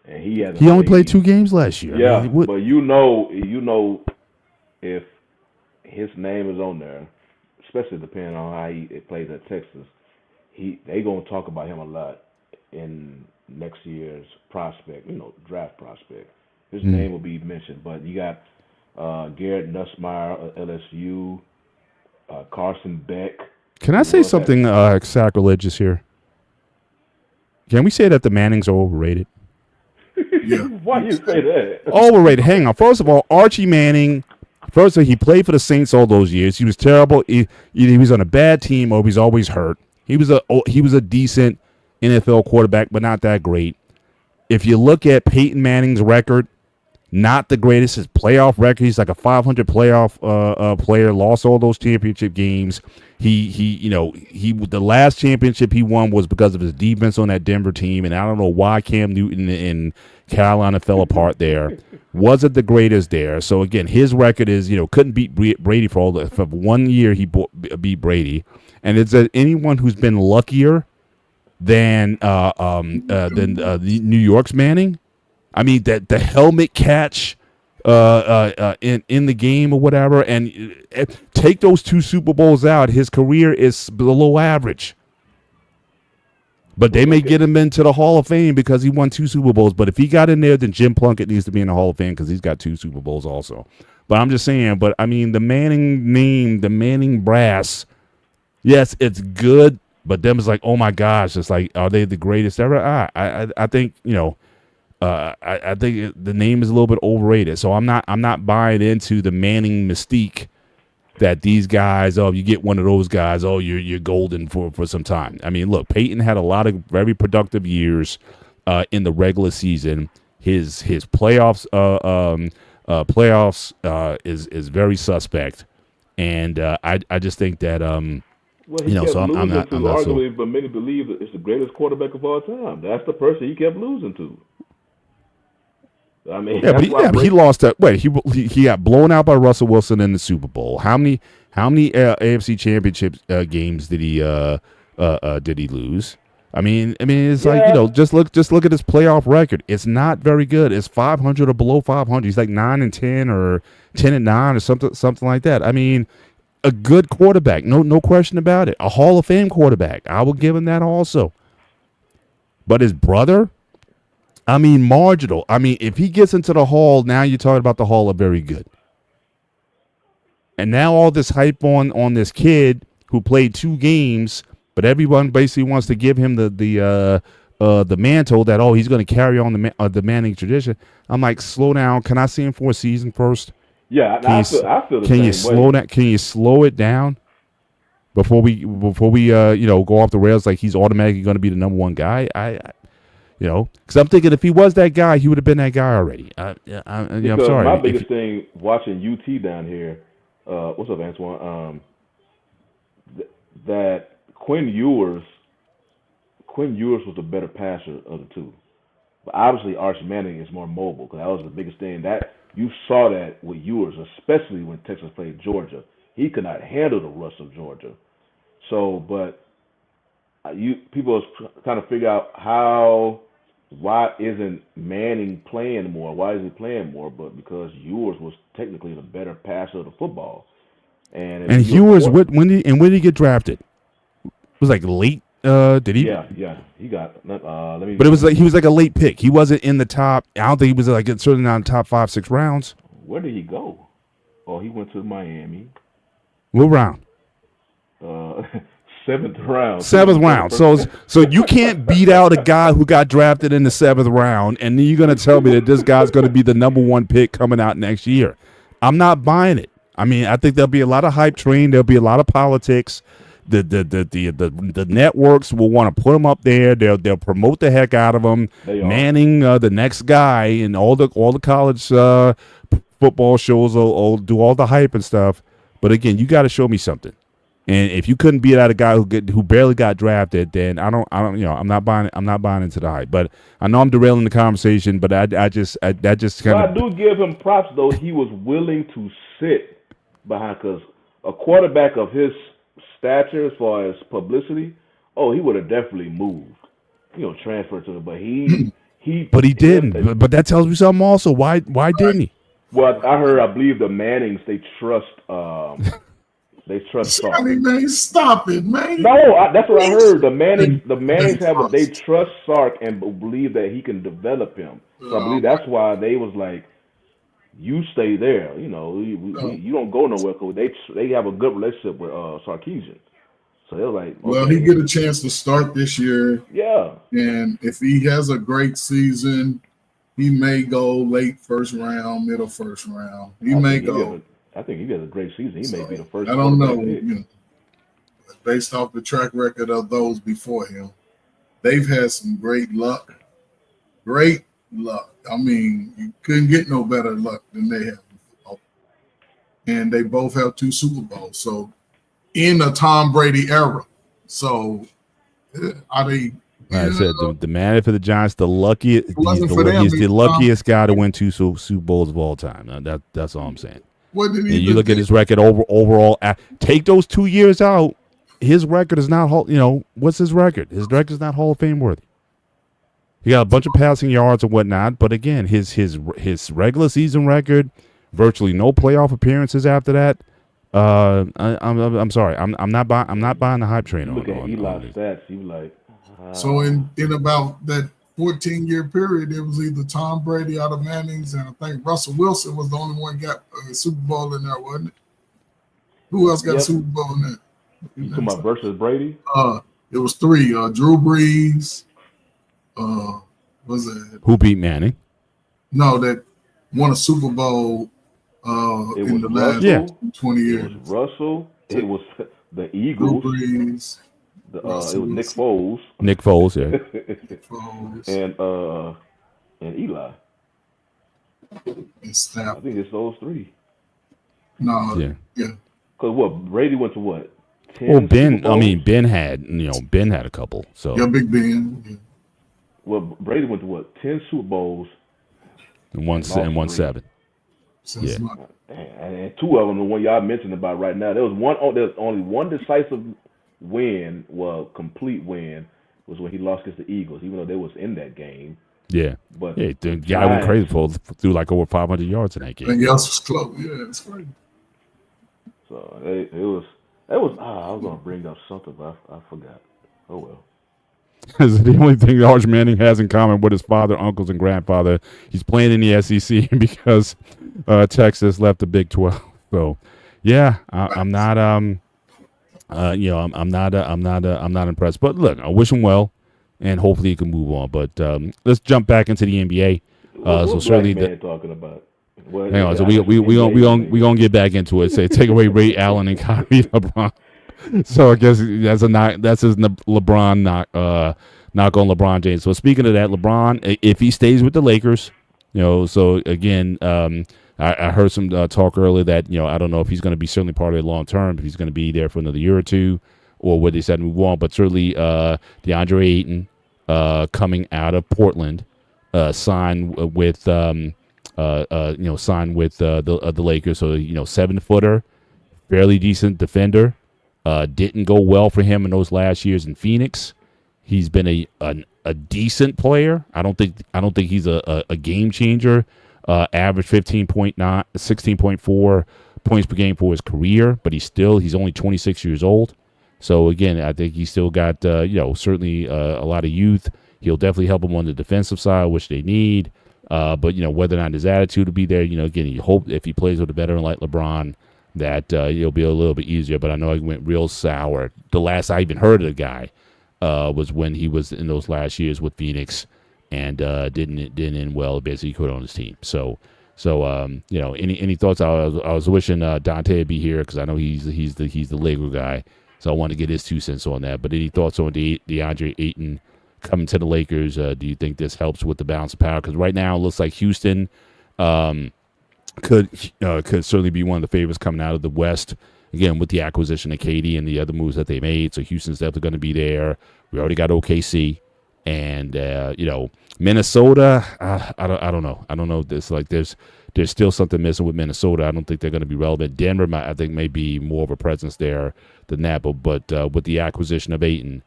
And he only played 2 games last year. Yeah, but if his name is on there, especially depending on how he plays at Texas, they gonna talk about him a lot in next year's draft prospect. His name will be mentioned, but you got Garrett Nussmeier, LSU, Carson Beck. Can I say something sacrilegious here? Can we say that the Mannings are overrated? Yeah. Why do you say that? Overrated. Hang on. First of all, Archie Manning. First of all, he played for the Saints all those years. He was terrible. Either he was on a bad team or he was always hurt. He was a decent NFL quarterback, but not that great. if you look at Peyton Manning's record, not the greatest. His playoff record, he's like a 500 playoff player. Lost all those championship games. He the last championship he won was because of his defense on that Denver team, and I don't know why Cam Newton and Carolina fell apart there. Wasn't the greatest there. So again, his record is couldn't beat Brady for 1 year. He beat Brady, and is there anyone who's been luckier than New York's Manning? I mean, that the helmet catch in the game or whatever, and take those 2 Super Bowls out, his career is below average. But they may get him into the Hall of Fame because he won 2 Super Bowls. But if he got in there, then Jim Plunkett needs to be in the Hall of Fame because he's got 2 Super Bowls also. But I'm just saying, but I mean, the Manning name, the Manning brass, yes, it's good, but them is like, oh my gosh, it's like, are they the greatest ever? I think, I think the name is a little bit overrated, so I'm not buying into the Manning mystique that these guys. Oh, you get one of those guys. Oh, you're golden for some time. I mean, look, Peyton had a lot of very productive years in the regular season. His playoffs is very suspect, and I just think that Well, he kept so I'm not arguably, but many believe that it's the greatest quarterback of all time. That's the person he kept losing to. I mean, but he lost that. Wait, he got blown out by Russell Wilson in the Super Bowl. How many AFC Championship games did he lose? I mean, it's like just look at his playoff record. It's not very good. It's 500 or below 500. He's like 9-10 or 10-9 or something like that. I mean, a good quarterback, no question about it. A Hall of Fame quarterback. I will give him that also. But his brother. I mean, marginal. I mean, if he gets into the Hall, now you're talking about the Hall of very good. And now all this hype on this kid who played 2 games, but everyone basically wants to give him the mantle that he's going to carry on the Manning tradition. I'm like, slow down. Can I see him for a season first? Yeah, I feel the can same you slow that? Can you slow it down before we go off the rails like he's automatically going to be the number 1 guy? Because I'm thinking if he was that guy, he would have been that guy already. I'm sorry. My biggest thing watching UT down here, what's up, Antoine? That Quinn Ewers was the better passer of the 2. But obviously, Arch Manning is more mobile because that was the biggest thing. That you saw that with Ewers, especially when Texas played Georgia. He could not handle the rush of Georgia. So, but people are trying to figure out why isn't Manning playing more? Why is he playing more? But because Ewers was technically the better passer of the football. And Ewers, when did he get drafted? It was like late. Did he? Yeah. He got. But it was like he was like a late pick. He wasn't in the top. I don't think he was like certainly not in the top 5-6 rounds. Where did he go? Oh, he went to Miami. What round? 7th round. 7th round. So you can't beat out a guy who got drafted in the 7th round, and then you're going to tell me that this guy's going to be the number 1 pick coming out next year. I'm not buying it. I mean, I think there'll be a lot of hype train. There'll be a lot of politics. The networks will want to put him up there. They'll promote the heck out of him. Manning, the next guy, and all the college football shows will do all the hype and stuff. But again, you got to show me something. And if you couldn't beat out a guy who barely got drafted, then I'm not buying into the hype. But I know I'm derailing the conversation, but I just kind of. I do give him props though. He was willing to sit behind because a quarterback of his stature as far as publicity, he would have definitely moved, transferred to it. But he didn't. But that tells me something also. Why didn't he? Well, I believe the Mannings, they trust Sark. I mean, man, stop it, man. No, that's what I heard. The Mannings they trust Sark and believe that he can develop him. So I believe that's why they was like, you stay there. You don't go nowhere. Cause they have a good relationship with Sarkisian. So they're like, okay. Well, he get a chance to start this year. Yeah. And if he has a great season, he may go late 1st round, middle 1st round. I think he has a great season. He may be the first. I don't know. Based off the track record of those before him, they've had some great luck. great luck. I mean, you couldn't get no better luck than they have. And they both have 2 Super Bowls. So in a Tom Brady era. So are they? Like I said, the man for the Giants, the luckiest. He's the Tom, luckiest guy to win 2 Super Bowls of all time. Now, that's all I'm saying. what did he And do? you look at his record overall. Take those 2 years out. His record is not. What's his record? His record is not Hall of Fame worthy. He got a bunch of passing yards and whatnot, but again, his regular season record, virtually no playoff appearances after that. I'm sorry. I'm not buying the hype train. You look at Eli's stats, you like. So in about that 14-year period, it was either Tom Brady out of Manning's, and I think Russell Wilson was the only one got a Super Bowl in there, wasn't it? Who else got a Super Bowl in there? You talking about versus Brady? It was 3. Drew Brees. Was it? Who beat Manning? No, that won a Super Bowl in the last 20 years. It was Russell. It was the Eagles. Drew Brees. It was Nick Foles. Nick Foles, yeah. and Eli. And Stafford. I think it's those 3. No, yeah. Because what Brady went to what? 10 Well, Ben. Super Bowls? I mean, Ben had a couple. So yeah, Big Ben. Yeah. Well, Brady went to what? 10 Super Bowls and won 7. So Yeah. and 2 of them, the one y'all mentioned about right now. There's only one decisive win, complete win, was when he lost against the Eagles, even though they was in that game. Yeah. But yeah, the guy went crazy threw like over 500 yards in that game. Everything else was close. Yeah, it's crazy. So it was. I was gonna bring up something, but I forgot. Oh well. Is the only thing Arch Manning has in common with his father, uncles, and grandfather. He's playing in the SEC because Texas left the Big 12. So, yeah, I'm not. I'm not impressed. But look, I wish him well, and hopefully he can move on. But let's jump back into the NBA. What certainly talking about. Hang on, so we gonna get back into it. Say take away Ray Allen and Kyrie LeBron. So I guess that's his LeBron knock on LeBron James. So speaking of that, LeBron, if he stays with the Lakers, so again, I heard some talk earlier that I don't know if he's going to be certainly part of it long term, if he's going to be there for another year or two, or what they said move on. But certainly DeAndre Ayton coming out of Portland, signed with the Lakers. So 7-footer, fairly decent defender. Didn't go well for him in those last years in Phoenix. He's been a decent player. I don't think he's a game changer. Average 16.4 points per game for his career, but he's only 26 years old. So again, I think he's still got certainly a lot of youth. He'll definitely help them on the defensive side, which they need. But whether or not his attitude will be there, again, you hope if he plays with a veteran like LeBron, that it'll be a little bit easier. But I know he went real sour. The last I even heard of the guy was when he was in those last years with Phoenix, and didn't end well. Basically, quit on his team. So any thoughts? I was wishing Dante would be here because I know he's the Laker guy. So I want to get his 2 cents on that. But any thoughts on DeAndre Ayton coming to the Lakers? Do you think this helps with the balance of power? Because right now it looks like Houston could certainly be one of the favorites coming out of the West. Again, with the acquisition of KD and the other moves that they made, so Houston's definitely going to be there. We already got OKC, and Minnesota. I don't know. I don't know. There's still something missing with Minnesota. I don't think they're going to be relevant. Denver, I think, may be more of a presence there than that. But with the acquisition of Ayton,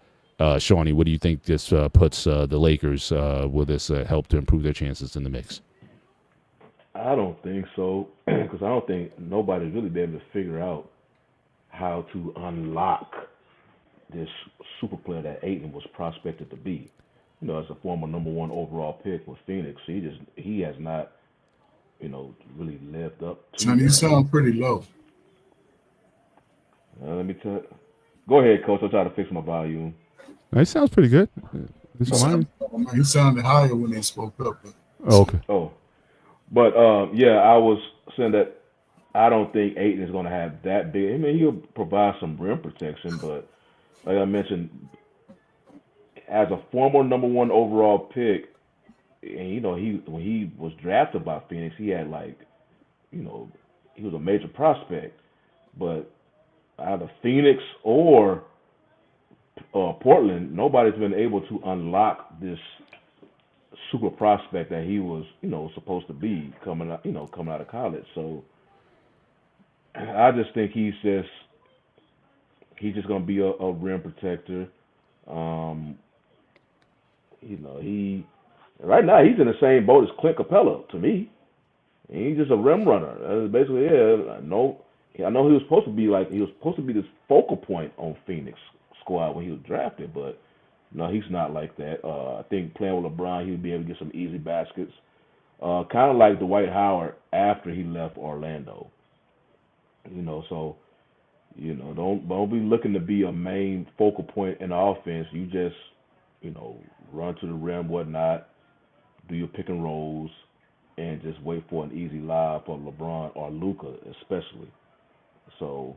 Shawnee, what do you think this puts the Lakers? Will this help to improve their chances in the mix? I don't think so, because I don't think nobody's really been able to figure out how to unlock this super player that Ayton was prospected to be. As a former number 1 overall pick with Phoenix, he has not, really lived up to. Johnny, you sound pretty low. Let me tell. Go ahead, Coach. I'll try to fix my volume. That sounds pretty good. He sounded higher when he spoke up. Okay. Oh. But, I was saying that I don't think Ayton is going to have that big. I mean, he'll provide some rim protection, but like I mentioned, as a former number 1 overall pick, and he when he was drafted by Phoenix, he had like, he was a major prospect, but either Phoenix or Portland, nobody's been able to unlock this super prospect that he was, supposed to be coming out of college. So I just think he's just gonna be a rim protector. He right now he's in the same boat as Clint Capella to me. He's just a rim runner. That's basically it. I know he was supposed to be this focal point on Phoenix squad when he was drafted, but no, he's not like that. I think playing with LeBron, he would be able to get some easy baskets. Kind of like Dwight Howard after he left Orlando. So don't be looking to be a main focal point in the offense. You just run to the rim, whatnot, do your pick and rolls, and just wait for an easy lob for LeBron or Luka, especially. So,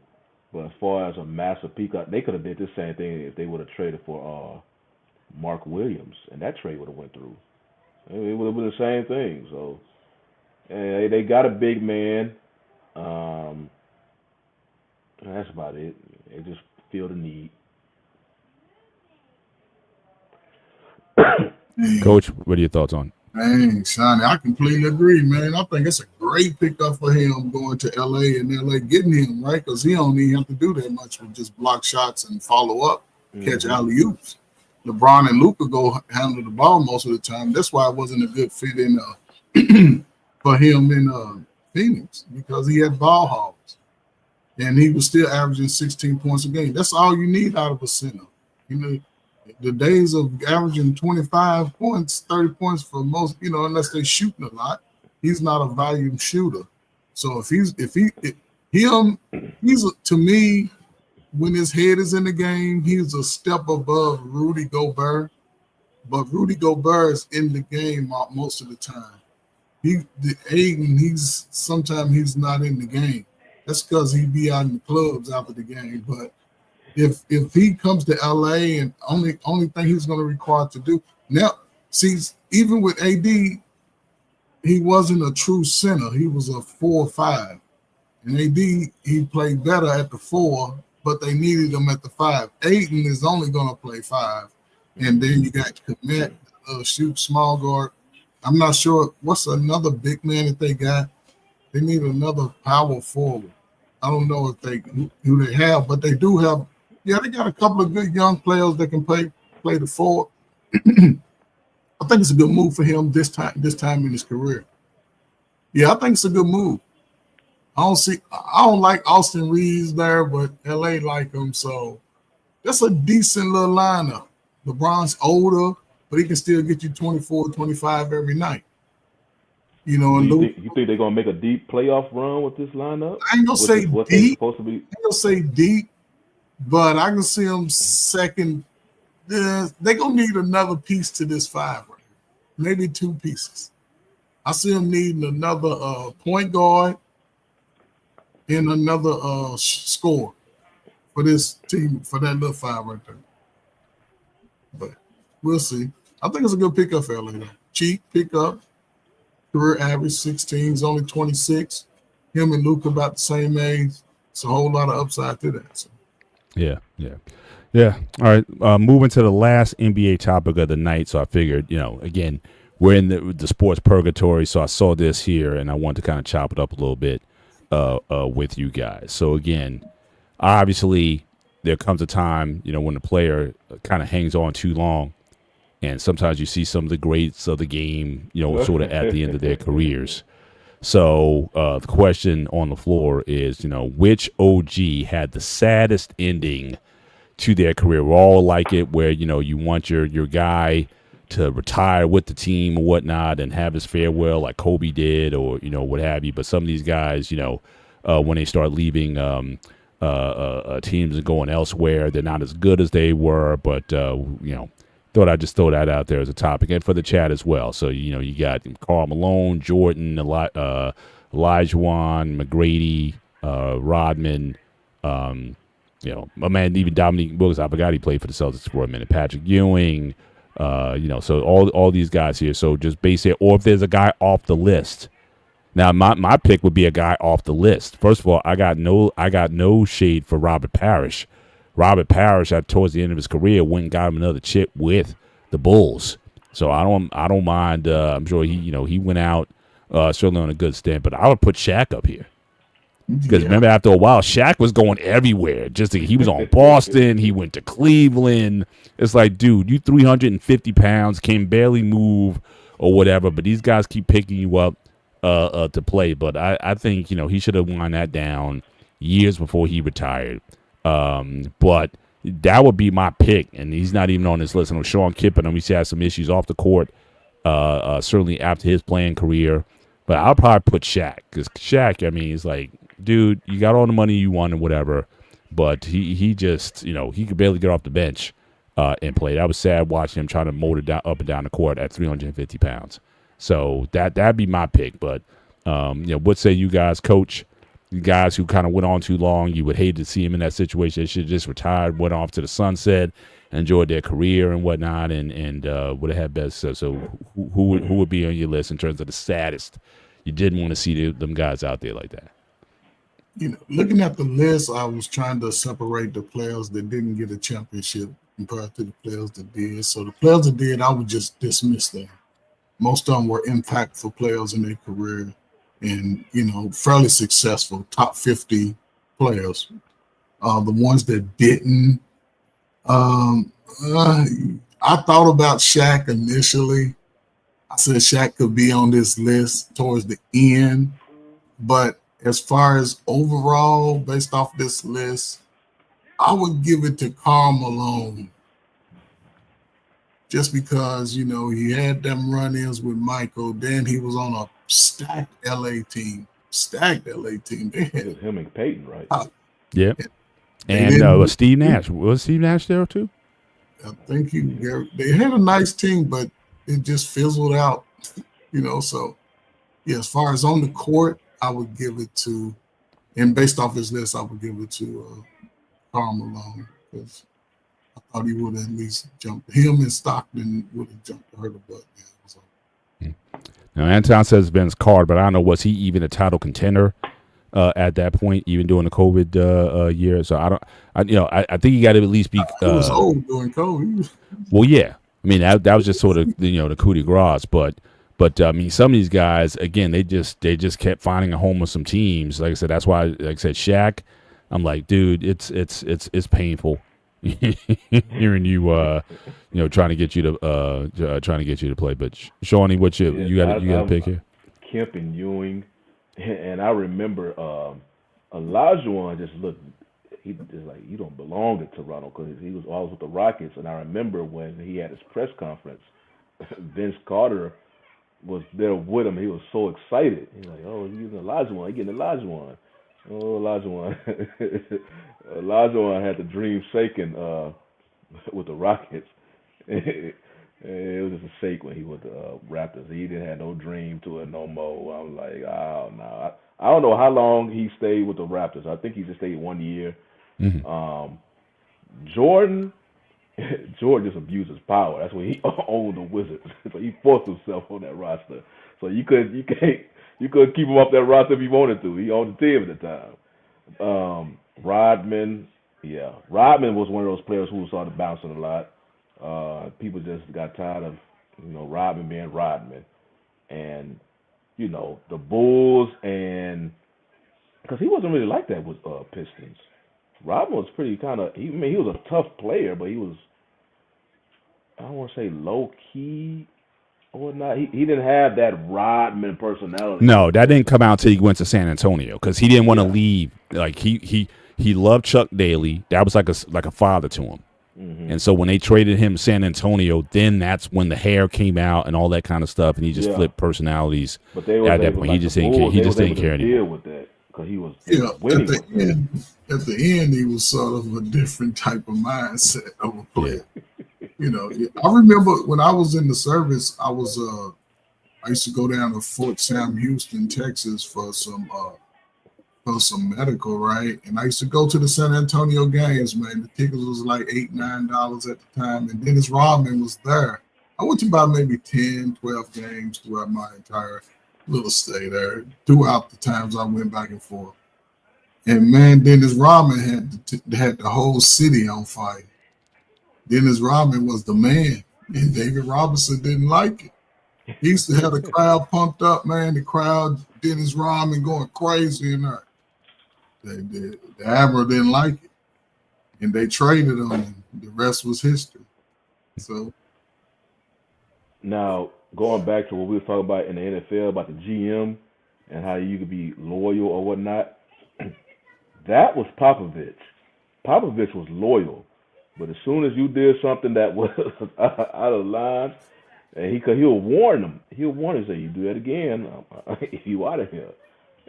but as far as a massive peak, they could have did the same thing if they would have traded for Mark Williams, and that trade would have went through. It would have been the same thing. So, they got a big man. That's about it. They just feel the need. Coach, what are your thoughts on? Dang, Sonny, I completely agree, man. I think it's a great pickup for him going to LA and LA getting him, right? Because he don't even have to do that much with just block shots and follow up, catch alley-oops. LeBron and Luka go handle the ball most of the time. That's why it wasn't a good fit in for him in Phoenix, because he had ball hogs. And he was still averaging 16 points a game. That's all you need out of a center. The days of averaging 25 points, 30 points for most, unless they're shooting a lot, he's not a volume shooter. So he's to me, when his head is in the game, he's a step above Rudy Gobert. But Rudy Gobert is in the game most of the time. Sometimes he's not in the game. That's because he be out in the clubs after the game. But if he comes to LA and only thing he's going to require to do now, see, even with AD, he wasn't a true center. He was a 4 or 5. And AD, he played better at the 4, but they needed him at the 5. Ayton is only going to play 5. And then you got Kmet, shoot small guard. I'm not sure what's another big man that they got. They need another power forward. I don't know who they have, but they do have. Yeah, they got a couple of good young players that can play the 4. I think it's a good move for him this time in his career. Yeah, I think it's a good move. I don't like Austin Reeves there, but LA like him, so that's a decent little lineup. LeBron's older, but he can still get you 24, 25 every night. You think they're gonna make a deep playoff run with this lineup? I ain't gonna say deep. Supposed to be? I ain't gonna say deep, but I can see them second. They're gonna need another piece to this 5, right? Maybe 2 pieces. I see them needing another point guard and another scorer for this team, for that little 5 right there. But we'll see. I think it's a good pickup for LA. Cheap pickup. Career average 16, he's only 26. Him and Luka about the same age. It's a whole lot of upside to that. So. Yeah. All right, moving to the last NBA topic of the night. So I figured, again, we're in the sports purgatory, so I saw this here, and I wanted to kind of chop it up a little bit with you guys. So again, obviously, there comes a time, when the player kind of hangs on too long. And sometimes you see some of the greats of the game, sort of at the end of their careers. So the question on the floor is, which OG had the saddest ending to their career? We all like it where, you want your guy to retire with the team or whatnot and have his farewell like Kobe did or, what have you. But some of these guys, when they start leaving teams and going elsewhere, they're not as good as they were. But, thought I'd just throw that out there as a topic and for the chat as well. So, you got Karl Malone, Jordan, Olajuwon, McGrady, Rodman, my man, even Dominique Wilkins. I forgot he played for the Celtics for a minute. Patrick Ewing, So all these guys here. So just base it, or if there's a guy off the list. Now my pick would be a guy off the list. First of all, I got no shade for Robert Parrish. Robert Parrish, towards the end of his career, went and got him another chip with the Bulls. So I don't mind. I'm sure he went out certainly on a good stint. But I would put Shaq up here. Because remember, after a while, Shaq was going everywhere. He was on Boston. He went to Cleveland. It's like, dude, you 350 pounds, can barely move or whatever. But these guys keep picking you up to play. But I think, he should have won that down years before he retired. But that would be my pick. And he's not even on this list. I know Sean Kippen, and we see had some issues off the court, certainly after his playing career. But I'll probably put Shaq. Because Shaq, he's like, dude, you got all the money you want and whatever, but he just, he could barely get off the bench and play. That was sad watching him trying to motor down up and down the court at 350 pounds. So that'd be my pick. But what say you guys, Coach? You guys who kind of went on too long, you would hate to see him in that situation. They should have just retired, went off to the sunset, enjoyed their career and whatnot, and would have had best. So who would be on your list in terms of the saddest? You didn't want to see them guys out there like that. Looking at the list, I was trying to separate the players that didn't get a championship compared to the players that did. So the players that did, I would just dismiss them. Most of them were impactful players in their career and, fairly successful, top 50 players. The ones that didn't, I thought about Shaq initially. I said Shaq could be on this list towards the end, but as far as overall, based off this list, I would give it to Karl Malone. Just because, he had them run-ins with Michael. Then he was on a stacked LA team. They had him and Peyton, right? Yeah. And Steve Nash. Was Steve Nash there too? I think they had a nice team, but it just fizzled out, So, yeah, as far as on the court, I would give it to, and based off his list, I would give it to Karl Malone because I thought he would at least jump. Him and Stockton would have jumped to her the butt. Yeah, Now, Anton says Vince Carter, but I don't know, was he even a title contender at that point, even during the COVID year? So I think he got to at least be. He was old during COVID. Well, yeah. That was just sort of the coup de grace, but some of these guys, again, they just kept finding a home with some teams. Like I said, that's why, like I said, Shaq. I'm like, dude, it's painful hearing you, trying to get you to play. But Shawnee, what you got to pick here? Kemp and Ewing, and I remember Olajuwon just looked. He just like, you don't belong in Toronto because he was always with the Rockets. And I remember when he had his press conference, Vince Carter was there with him. He was so excited. He's like, oh, he's getting Olajuwon. He's getting Olajuwon. Oh, Olajuwon. Olajuwon had the dream shaking with the Rockets. It was just a shake when he was with the Raptors. He didn't have no dream to it no more. I was like, oh, no. I don't know how long he stayed with the Raptors. I think he just stayed 1 year. Mm-hmm. Jordan just abused his power. That's when he owned the Wizards. So he forced himself on that roster. So you couldn't keep him up that roster if you wanted to. He owned the team at the time. Rodman was one of those players who started bouncing a lot. People just got tired of Rodman being Rodman, and the Bulls, and because he wasn't really like that with Pistons. Rodman was pretty kind of. He was a tough player, but he was, I don't want to say low key or not. He didn't have that Rodman personality. No, that didn't come out until he went to San Antonio because he didn't want to leave. Like he loved Chuck Daly. That was like a father to him. Mm-hmm. And so when they traded him to San Antonio, then that's when the hair came out and all that kind of stuff, and he just flipped personalities. But they were at that point. He just didn't care anymore. Deal with that because he was winning. At the end, he was sort of a different type of mindset of a player. Yeah. I remember when I was in the service, I used to go down to Fort Sam Houston, Texas for some medical, right? And I used to go to the San Antonio games, man. The tickets was like $8-9 at the time, and Dennis Rodman was there. I went to about maybe 10, 12 games throughout my entire little stay there, throughout the times I went back and forth. And man, Dennis Rodman had the whole city on fire. Dennis Rodman was the man, and David Robinson didn't like it. He used to have the crowd pumped up, man. The crowd, Dennis Rodman going crazy in there. The Admiral didn't like it, and they traded him, and the rest was history. So now going back to what we were talking about in the NFL about the GM and how you could be loyal or whatnot, that was Popovich. Popovich was loyal, but as soon as you did something that was out of line, and he'll warn them. He'll warn him, say, you do that again, you out of here.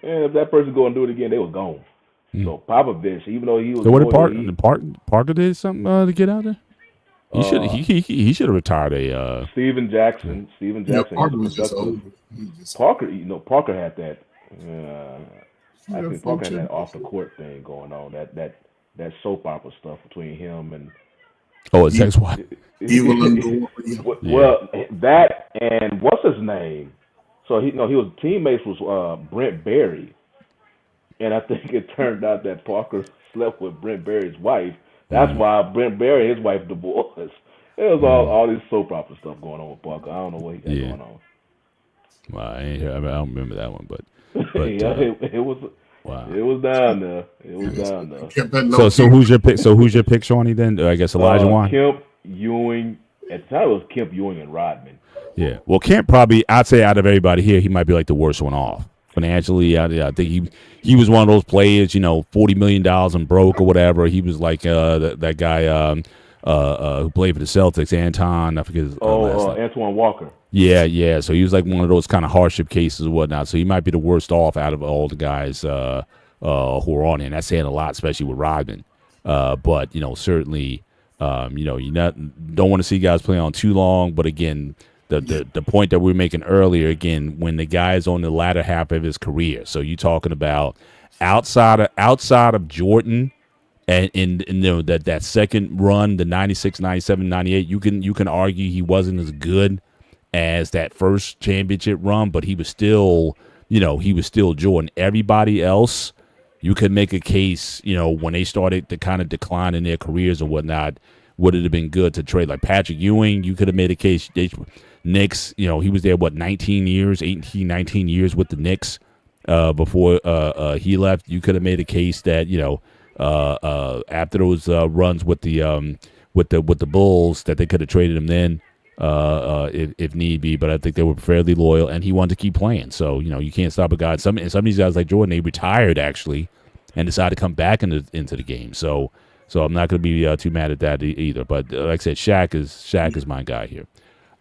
And if that person go and do it again, they were gone. So Popovich, even though he was So what loyal, did Parker did something to get out there? He should have retired a Steven Jackson. yeah, Parker was just over. Parker, Parker had that. I think Parker had that off the court thing going on. That soap opera stuff between him and his ex-wife. Well, that and what's his name? So he was teammates was Brent Barry, and I think it turned out that Parker slept with Brent Barry's wife. That's why Brent Barry and his wife divorced. There was all this soap opera stuff going on with Parker. I don't know what he got going on. Well, I don't remember that one, but it was. Wow. It was down there. So who's your pick? So who's your pick, Shawnee? Then I guess Elijah Wan. Kemp, Ewing. At the time, it was Kemp, Ewing, and Rodman. Yeah. Well, Kemp probably, I'd say out of everybody here, he might be like the worst one off financially. I think he was one of those players, $40 million and broke or whatever. He was like that guy who played for the Celtics, Anton. I forget his last name. Antoine Walker. Yeah. So he was like one of those kind of hardship cases and whatnot. So he might be the worst off out of all the guys who are on it. And that's saying a lot, especially with Rodman. But certainly, you don't want to see guys play on too long. But again, the point that we were making earlier, again, when the guy is on the latter half of his career. So you're talking about outside of Jordan. And in that second run, the 96, 97, 98, you can argue he wasn't as good as that first championship run, but he was still Jordan. Everybody else, you could make a case, when they started to kind of decline in their careers and whatnot, would it have been good to trade? Like Patrick Ewing, you could have made a case. Knicks, he was there, 19 years with the Knicks before he left. You could have made a case that, after those runs with the Bulls, that they could have traded him then if need be. But I think they were fairly loyal, and he wanted to keep playing. So you can't stop a guy. Some of these guys like Jordan, they retired actually, and decided to come back into the game. So I'm not going to be too mad at that either. But like I said, Shaq is my guy here.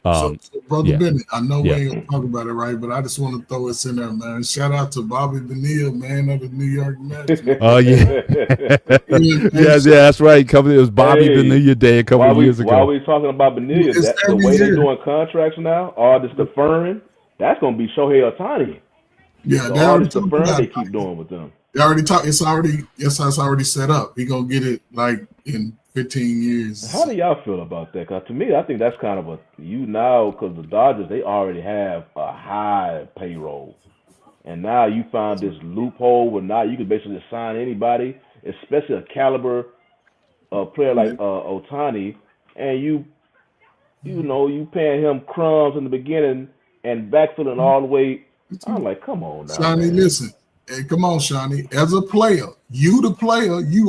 So Brother Bennett, I know we ain't gonna talk about it, right? But I just want to throw this in there, man. Shout out to Bobby Bonilla, man, of the New York Mets. Oh yeah, yeah, that's right. It was Bobby Bonilla Day a couple of years ago. While we talking about Bonilla, the way they're doing contracts now, all this deferring, that's gonna be Shohei Ohtani. Yeah, all this deferring they keep doing with them. They already talked. It's already set up. He gonna get it like in 15 years. How do y'all feel about that? Because to me, I think that's kind of because the Dodgers, they already have a high payroll. And now you found this loophole where now you can basically sign anybody, especially a caliber player like Ohtani, and you paying him crumbs in the beginning and backfilling all the way. I'm like, come on now. Shawnee, listen. Hey, come on, Shawnee. As a player, you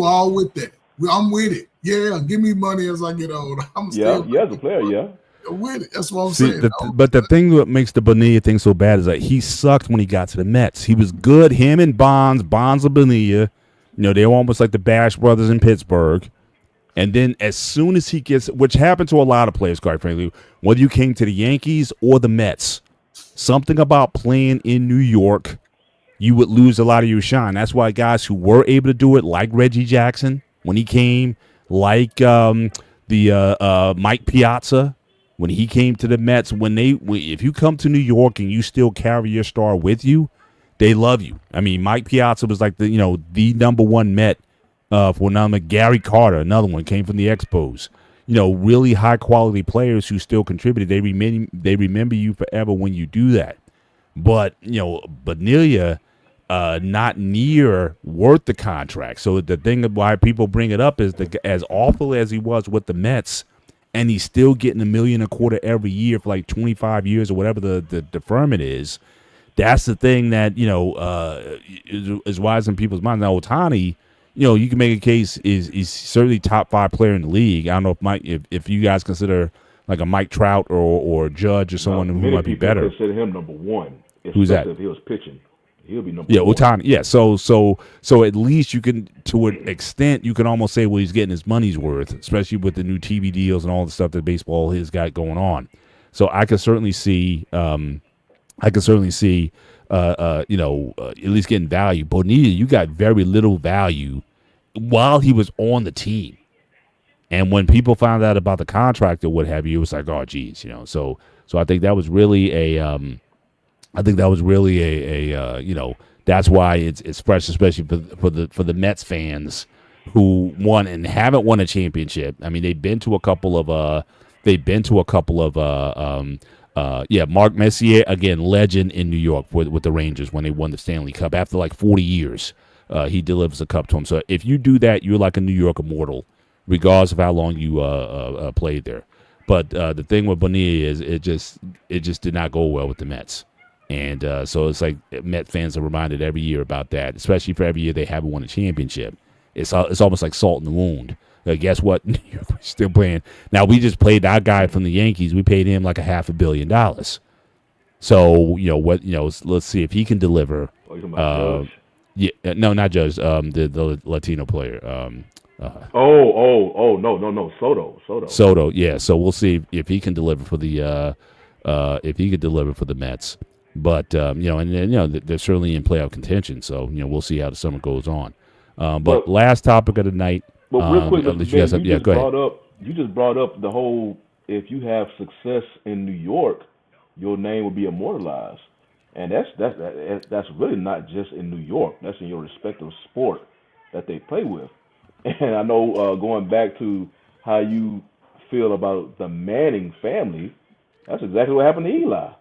all with that. I'm with it. Yeah, give me money as I get older. I'm still as a player, with it. That's what I'm saying. But the thing that makes the Bonilla thing so bad is that he sucked when he got to the Mets. He was good. Him and Bonds and Bonilla, they were almost like the Bash brothers in Pittsburgh. And then as soon as he gets, which happened to a lot of players, quite frankly, whether you came to the Yankees or the Mets, something about playing in New York, you would lose a lot of your shine. That's why guys who were able to do it, like Reggie Jackson when he came, like Mike Piazza when he came to the Mets, if you come to New York and you still carry your star with you, they love you. I mean, Mike Piazza was like the number one Met for another. Gary Carter, another one, came from the Expos. really high quality players who still contributed. They remember you forever when you do that. But Bonilla, not near worth the contract. So the thing why people bring it up is as awful as he was with the Mets, and he's still getting $1.25 million every year for like 25 years or whatever the deferment is. That's the thing that is wise in people's minds. Now Ohtani, you can make a case is certainly top 5 player in the league. I don't know if you guys consider like a Mike Trout or Judge or someone who might be better. Many people consider him number 1. Who's that? If he was pitching, he'll be number 1. Ohtani. Yeah. So at least you can, to an extent, you can almost say, well, he's getting his money's worth, especially with the new TV deals and all the stuff that baseball has got going on. So I could certainly see. At least getting value. Bonilla, you got very little value while he was on the team. And when people found out about the contract or what have you, it was like, oh, geez, So I think that was really that's why it's fresh, especially for the Mets fans who won and haven't won a championship. I mean, they've been to a couple of Mark Messier, again, legend in New York with the Rangers when they won the Stanley Cup. After like 40 years, he delivers the cup to him. So if you do that, you're like a New York immortal, regardless of how long you played there. But the thing with Bonilla is it just did not go well with the Mets. And so it's like Met fans are reminded every year about that, especially for every year they haven't won a championship. It's almost like salt in the wound. Guess what? We're still playing. Now, we just played our guy from the Yankees. We paid him like $500 million. So, let's see if he can deliver. Oh, you're talking about Judge? Yeah, no, not Judge. The Latino player. No, Soto. Soto, yeah. So we'll see if he can deliver for the Mets. But they're certainly in playoff contention. So we'll see how the summer goes on. But last topic of the night. But real quick, go ahead. You just brought up the whole, if you have success in New York, your name will be immortalized. And that's really not just in New York. That's in your respective sport that they play with. And I know going back to how you feel about the Manning family, that's exactly what happened to Eli.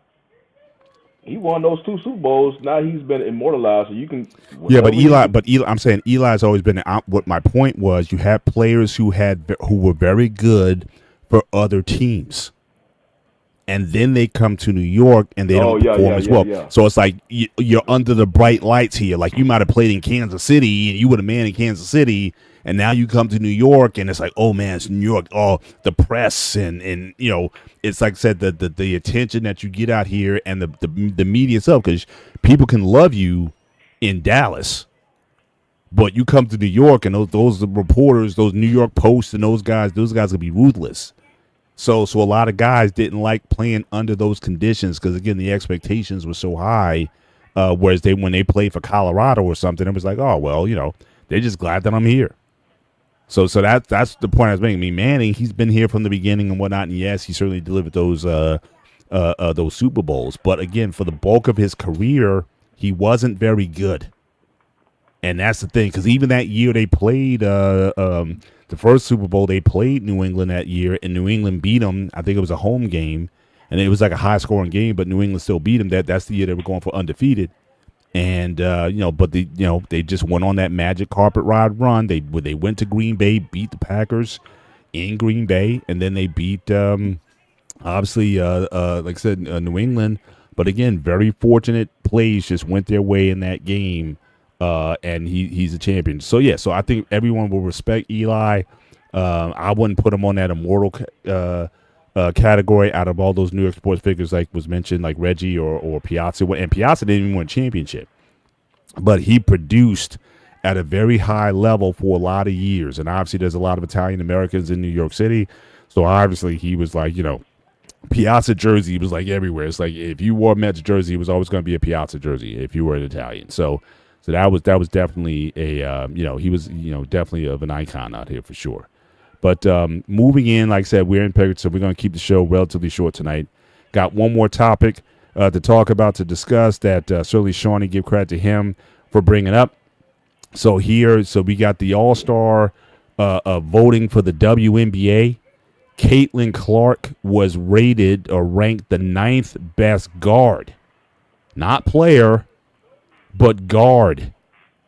He won those 2 Super Bowls. Now he's been immortalized. So you can. Yeah, but Eli, I'm saying Eli's always been. What my point was, you had players who were very good for other teams, and then they come to New York and they don't perform as well. Yeah. So it's like you're under the bright lights here. Like you might have played in Kansas City and you were the man in Kansas City, and now you come to New York and it's like, oh man, it's New York. Oh, the press and it's like I said, the attention that you get out here and the media itself, because people can love you in Dallas, but you come to New York and those reporters, those New York Post and those guys will be ruthless. So a lot of guys didn't like playing under those conditions because again the expectations were so high. Whereas when they played for Colorado or something, it was like, oh well, they're just glad that I'm here. So that's the point I was making. I mean, Manning, he's been here from the beginning and whatnot, and yes, he certainly delivered those Super Bowls. But again, for the bulk of his career, he wasn't very good, and that's the thing. Because even that year they played the first Super Bowl, they played New England that year, and New England beat them. I think it was a home game, and it was like a high-scoring game, but New England still beat them. That's the year they were going for undefeated. And but they just went on that magic carpet ride run. They went to Green Bay, beat the Packers in Green Bay, and then they beat obviously like I said, New England. But again, very fortunate plays just went their way in that game, and he's a champion. So yeah, so I think everyone will respect Eli. I wouldn't put him on that immortal category out of all those New York sports figures like was mentioned, like Reggie or Piazza. And Piazza didn't even win a championship, but he produced at a very high level for a lot of years. And obviously there's a lot of Italian Americans in New York City, so obviously he was like, Piazza jersey was like everywhere. It's like if you wore a Mets jersey, it was always going to be a Piazza jersey if you were an Italian. So that was definitely a he was definitely of an icon out here for sure. But moving in, like I said, we're in Pickett, so we're going to keep the show relatively short tonight. Got one more topic to talk about, to discuss that certainly Shawnee, give credit to him for bringing up. So we got the All-Star voting for the WNBA. Caitlin Clark was rated or ranked the 9th best guard, not player, but guard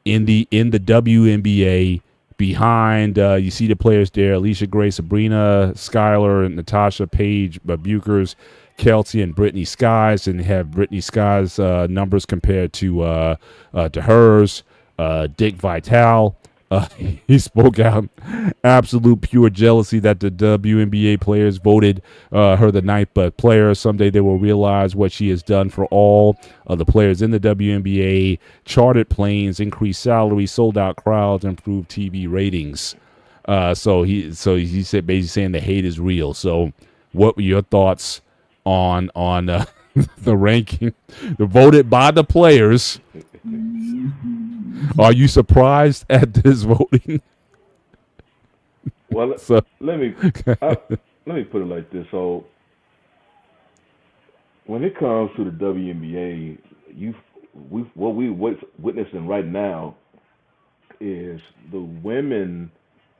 in the WNBA. Behind, you see the players there: Alicia Gray, Sabrina Schuyler, and Natasha Paige Buchers, Kelsey, and Brittany Skies, and have Brittany Skies' numbers compared to hers. Dick Vitale, he spoke out absolute pure jealousy that the WNBA players voted her the 9th best player. Someday they will realize what she has done for all of the players in the WNBA: chartered planes, increased salaries, sold out crowds, improved TV ratings. So he said, basically saying the hate is real. So what were your thoughts on the ranking, the voted by the players? Are you surprised at this voting? Well, So- let me put it like this. So, when it comes to the WNBA, what we witnessing right now is the women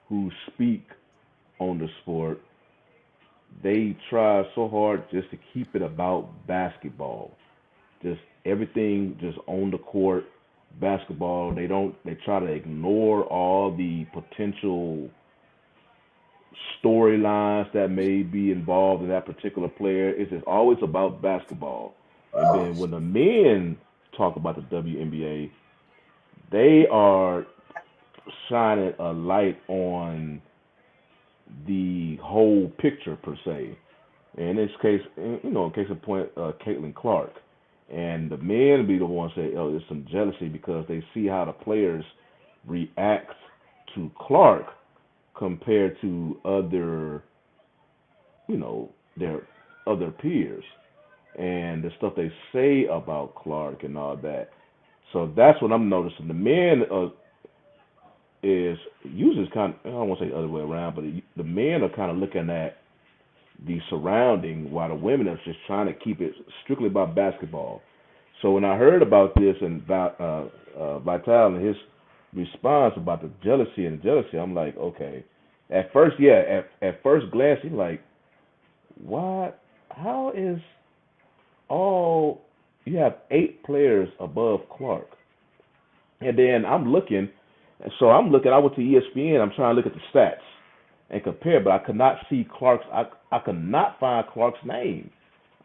who speak on the sport. They try so hard just to keep it about basketball, just everything just on the court. Basketball. They try to ignore all the potential storylines that may be involved in that particular player. It's just always about basketball. And then when the men talk about the WNBA, they are shining a light on the whole picture per se. In this case, case in point, Caitlin Clark. And the men be the ones say, oh, there's some jealousy because they see how the players react to Clark compared to other, their other peers and the stuff they say about Clark and all that. So that's what I'm noticing. The men is usually kind of, I don't want to say the other way around, but the men are kind of looking at the surrounding, while the women are just trying to keep it strictly about basketball. So when I heard about this and about Vitale and his response about the jealousy, I'm like, okay. At first, at first glance, he's like, what? How is you have 8 players above Clark? And then I went to ESPN, I'm trying to look at the stats and compare, but I could not see I could not find Clark's name.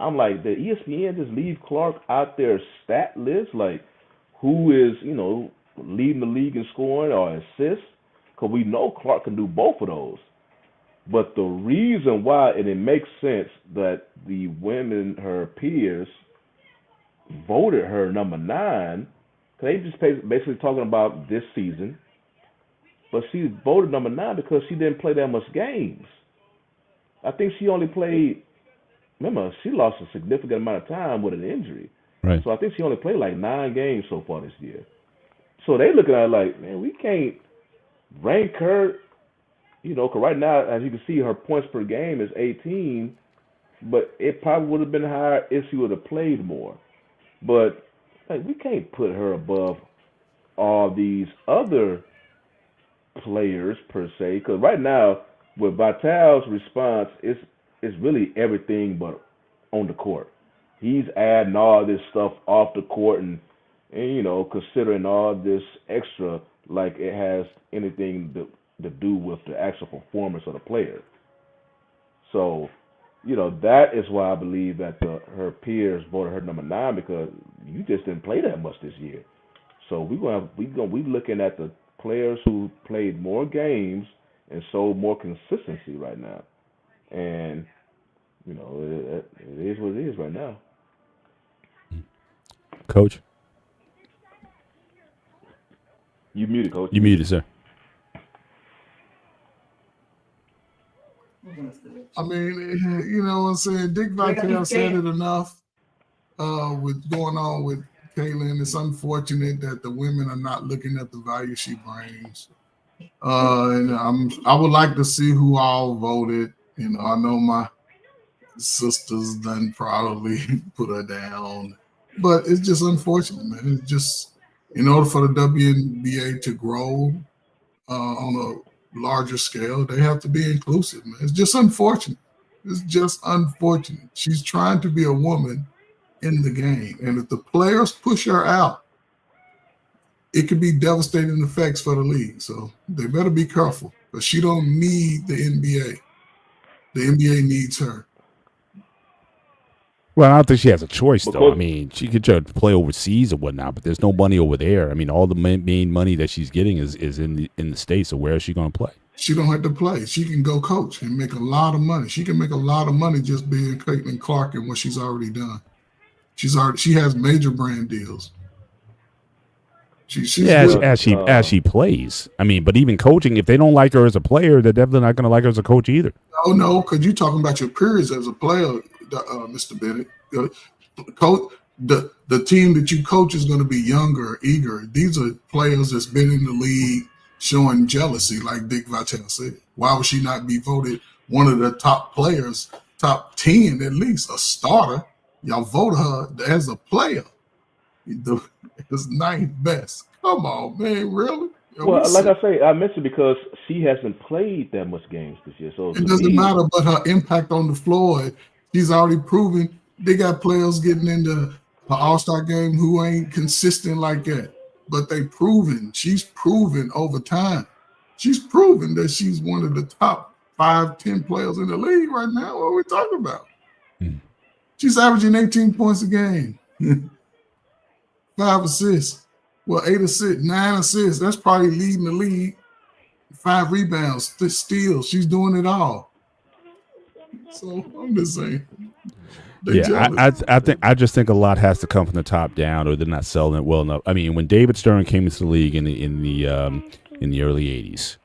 I'm like, did ESPN just leave Clark out their stat list? Like, who is, leading the league in scoring or assists? Because we know Clark can do both of those. But the reason why, and it makes sense that the women, her peers, voted her number 9, because they just basically talking about this season. But she voted number 9 because she didn't play that much games. I think she only played, remember, she lost a significant amount of time with an injury. Right. So I think she only played like 9 games so far this year. So they looking at it like, man, we can't rank her, because right now, as you can see, her points per game is 18, but it probably would have been higher if she would have played more. But we can't put her above all these other players per se, because right now with Vitale's response, it's really everything but on the court. He's adding all this stuff off the court and considering all this extra like it has anything to do with the actual performance of the player. So, that is why I believe that her peers voted her number 9, because you just didn't play that much this year. So we're looking at the players who played more games and showed more consistency right now. And, it is what it is right now. Coach? You muted, Coach. You muted, sir. I mean, you know what I'm saying? Dick Vitale said it enough with going on with Caitlin. It's unfortunate that the women are not looking at the value she brings. And I would like to see who all voted. I know my sisters done probably put her down. But it's just unfortunate, man. It's just, in order for the WNBA to grow on a larger scale, they have to be inclusive, man. It's just unfortunate. It's just unfortunate. She's trying to be a woman in the game. And if the players push her out, it could be devastating effects for the league. So they better be careful. But she don't need the NBA. The NBA needs her. Well, I don't think she has a choice, though. Because- I mean, she could try to play overseas or whatnot, but there's no money over there. I mean, all the main money that she's getting is in the States. So where is she going to play? She don't have to play. She can go coach and make a lot of money. She can make a lot of money just being Caitlin Clark and what she's already done. She has major brand deals. She's Yeah, good. as she plays. I mean, but even coaching, if they don't like her as a player, they're definitely not going to like her as a coach either. Oh no, because you're talking about your periods as a player, Mr. Bennett. Coach, the team that you coach is going to be younger, eager. These are players that's been in the league showing jealousy, like Dick Vitale said. Why would she not be voted one of the top players, top 10 at least, a starter? Y'all vote her as a player. It's ninth best. Come on, man, really? Well, like I say, I mentioned because she hasn't played that much games this year. So it doesn't matter, but her impact on the floor, she's already proven. They got players getting into the All-Star game who ain't consistent like that, but she's proven over time. She's proven that she's one of the top 5-10 players in the league right now. What are we talking about? She's averaging 18 points a game, 5 assists, 8 assists, 9 assists. That's probably leading the league. 5 rebounds, steals. She's doing it all. So I'm just saying. I just think a lot has to come from the top down, or they're not selling it well enough. I mean, when David Stern came into the league in the early '80s,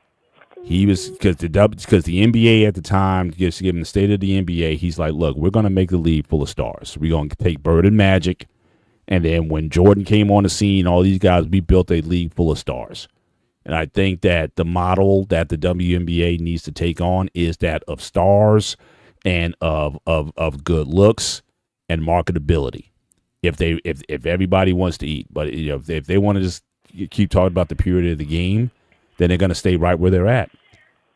he was because the NBA at the time, just to give him the state of the NBA, he's like, look, we're going to make the league full of stars. We're going to take Bird and Magic, and then when Jordan came on the scene, all these guys, we built a league full of stars. And I think that the model that the WNBA needs to take on is that of stars and of good looks and marketability. If everybody wants to eat, but if they want to just keep talking about the purity of the game, then they're going to stay right where they're at.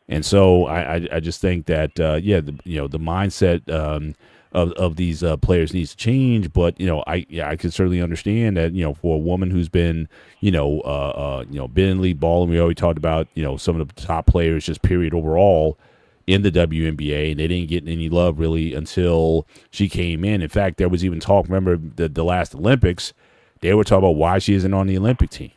And so I just think that the mindset of these players needs to change. But I can certainly understand that for a woman who's been been in league ball, and we already talked about some of the top players just period overall in the WNBA, and they didn't get any love really until she came in. In fact, there was even talk. Remember the last Olympics, they were talking about why she isn't on the Olympic team.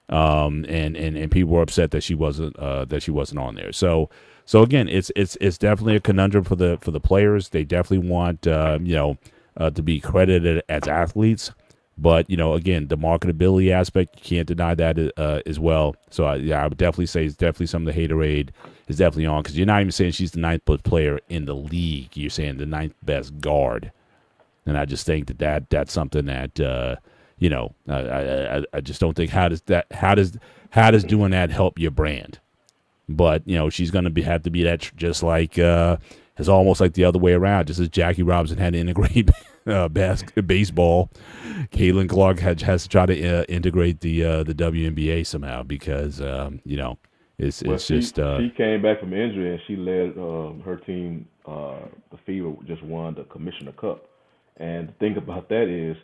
And people were upset that she wasn't on there. So again, it's definitely a conundrum for the players. They definitely want to be credited as athletes, but again, the marketability aspect, you can't deny that as well. So I would definitely say it's definitely some of the haterade is definitely on, because you're not even saying she's the 9th best player in the league. You're saying the 9th best guard, and I just think that's something that. I just don't think how does doing that help your brand? But she's going to have to be that, just like it's almost like the other way around. Just as Jackie Robinson had to integrate baseball, Caitlin Clark has to try to integrate the WNBA somehow, because she came back from injury and she led her team. The Fever just won the Commissioner Cup, and the thing about that is,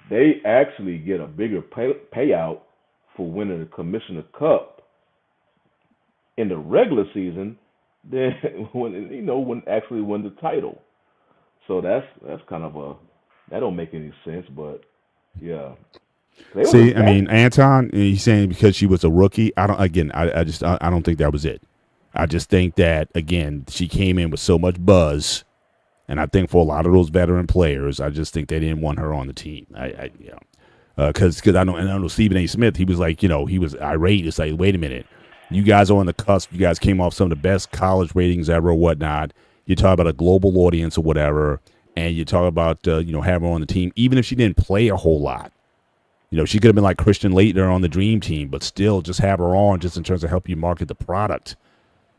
they actually get a bigger payout for winning the Commissioner Cup in the regular season than when actually win the title. So that's kind of that don't make any sense, but yeah. See, I mean, Anton, he's saying because she was a rookie. I don't think that was it. I just think that, again, she came in with so much buzz. And I think for a lot of those veteran players, I just think they didn't want her on the team. Because I know Stephen A. Smith, he was like, he was irate. It's like, wait a minute, you guys are on the cusp. You guys came off some of the best college ratings ever or whatnot. You talk about a global audience or whatever, and you talk about having her on the team, even if she didn't play a whole lot. She could have been like Christian Laettner on the Dream Team, but still just have her on just in terms of help you market the product.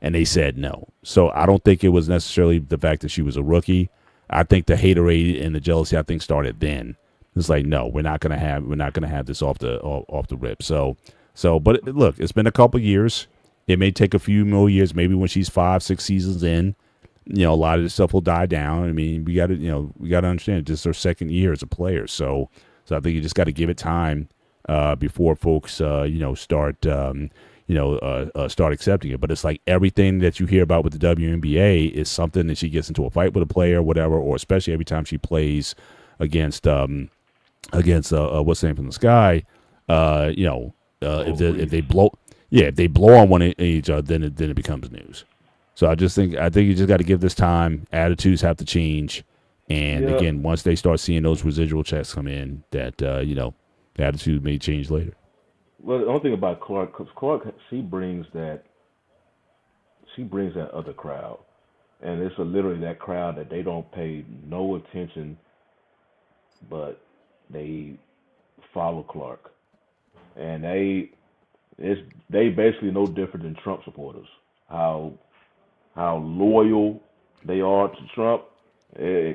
And they said no. So I don't think it was necessarily the fact that she was a rookie. I think the haterade and the jealousy, started then. It's like, no, we're not gonna have this off the rip. So but look, it's been a couple years, It may take a few more years, maybe when she's 5-6 seasons in. A lot of this stuff will die down. I mean, we got to understand this is her second year as a player, so I think you just got to give it time before folks start start accepting it. But it's like everything that you hear about with the WNBA is something that she gets into a fight with a player, or whatever, or especially every time she plays against what's the name from the Sky. If they blow on one of each other, then it becomes news. So I think you just got to give this time. Attitudes have to change, and again, once they start seeing those residual checks come in, that the attitude may change later. Well, the only thing about Clark, because Clark, she brings that other crowd, and it's literally that crowd that they don't pay no attention, but they follow Clark, and they basically no different than Trump supporters. How loyal they are to Trump.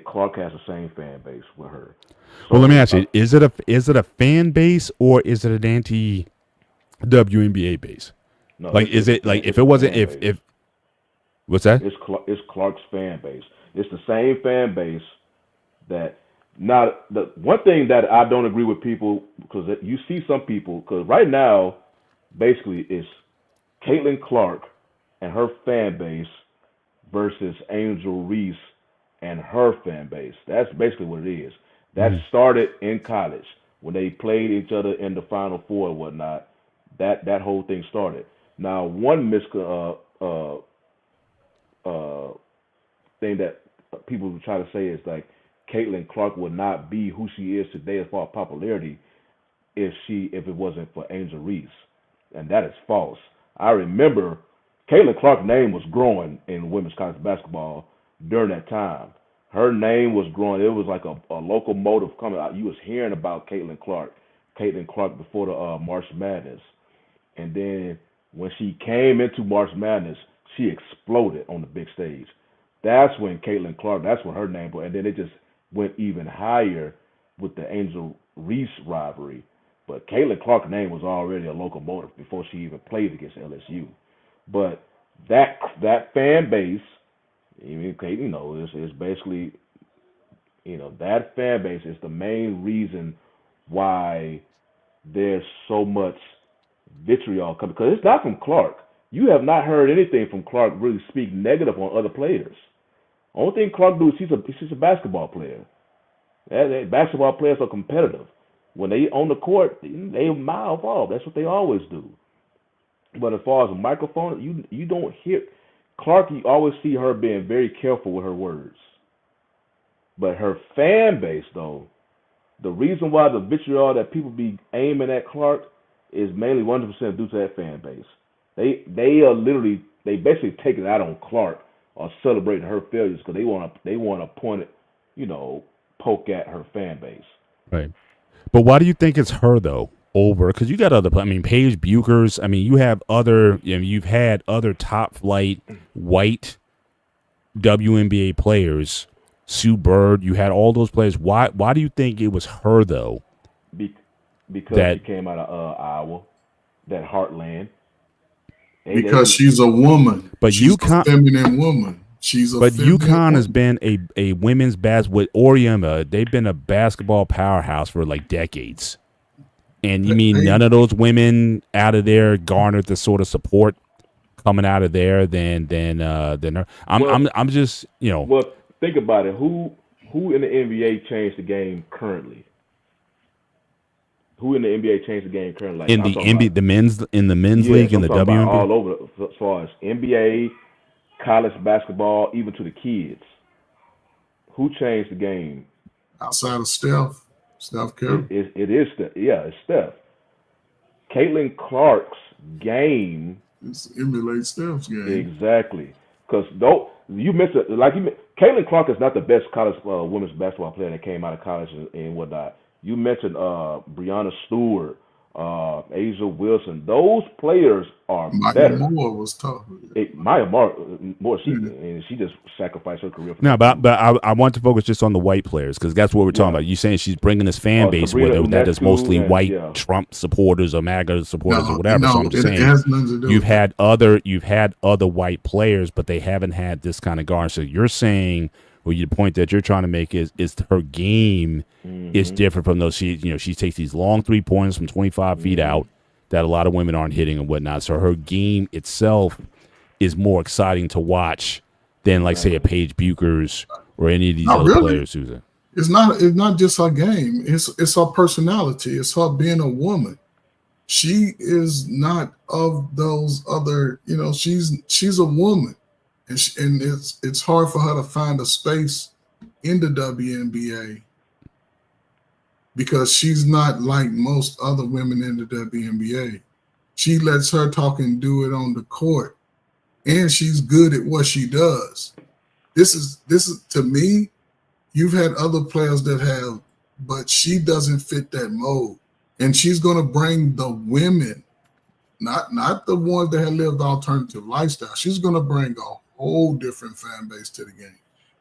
Clark has the same fan base with her. So, well, let me ask you: is it a fan base, or is it an anti WNBA base? No, like, is it like if it wasn't if what's that? It's Clark's fan base. It's the same fan base that. Now, the one thing that I don't agree with people, because you see some people, because right now, basically, it's Caitlin Clark and her fan base versus Angel Reese and her fan base. That's basically what it is. That started in college when they played each other in the Final Four and whatnot. That whole thing started. Now, one thing that people try to say is like Caitlin Clark would not be who she is today as far as popularity if it wasn't for Angel Reese, and that is false. I remember Caitlin Clark's name was growing in women's college basketball during that time. Her name was growing. It was like a locomotive coming out. You was hearing about Caitlin Clark before the March Madness. And then when she came into March Madness, she exploded on the big stage. That's when Caitlin Clark, that's when her name was. And then it just went even higher with the Angel Reese rivalry. But Caitlin Clark's name was already a locomotive before she even played against LSU. But that fan base, is basically, that fan base is the main reason why there's so much vitriol coming. Because it's not from Clark. You have not heard anything from Clark really speak negative on other players. Only thing Clark do is she's a basketball player. Basketball players are competitive. When they on the court, they mouth off. That's what they always do. But as far as a microphone, you don't hear Clark. You always see her being very careful with her words. But her fan base, though, the reason why the vitriol that people be aiming at Clark is mainly 100% due to that fan base. They are literally, they basically take it out on Clark or celebrating her failures because they want to point it, poke at her fan base. Right. But why do you think it's her though? Over, because you got other, Paige Buchers. You have other, you've had other top flight white WNBA players. Sue Bird, you had all those players. Why do you think it was her though? Because she came out of Iowa, that heartland. Because she's a woman. But she's a feminine woman. But UConn has been a women's basketball with Oriema. They've been a basketball powerhouse for like decades. And you mean none of those women out of there garnered the sort of support coming out of there than her? I'm just Well, think about it. Who in the NBA changed the game currently? Who in the NBA changed the game currently? Like, in the NBA, the men's league, in the WNBA, all over as far as NBA, college basketball, even to the kids. Who changed the game outside of Steph Curry? It is Steph. Yeah, it's Steph. Caitlin Clark's game emulates Steph's game. Exactly. Because you missed it. Caitlin Clark is not the best college women's basketball player that came out of college and whatnot. You mentioned Breanna Stewart, Asia Wilson. Those players are Maya better. Moore was tough. Maya Moore, she just sacrificed her career. For No, but I want to focus just on the white players because that's what we're talking about. You're saying she's bringing this fan base Sabrina with her that is mostly and, white Trump supporters or MAGA supporters or whatever. So I'm just saying has nothing to do you've with had other white players, but they haven't had this kind of guard. So you're saying, well, the point that you're trying to make is her game is different from those. She takes these long 3-pointers from 25 feet out that a lot of women aren't hitting and whatnot. So her game itself is more exciting to watch than, like, say, a Paige Buchers or any of these Not other really. players, Susan. It's not just her game. It's her personality. It's her being a woman. She is not of those other. She's a woman, and it's hard for her to find a space in the WNBA because she's not like most other women in the WNBA. She lets her talk and do it on the court, and she's good at what she does. This is to me. You've had other players that have, but she doesn't fit that mold. And she's going to bring the women, not the ones that have lived alternative lifestyle. She's going to bring a whole different fan base to the game.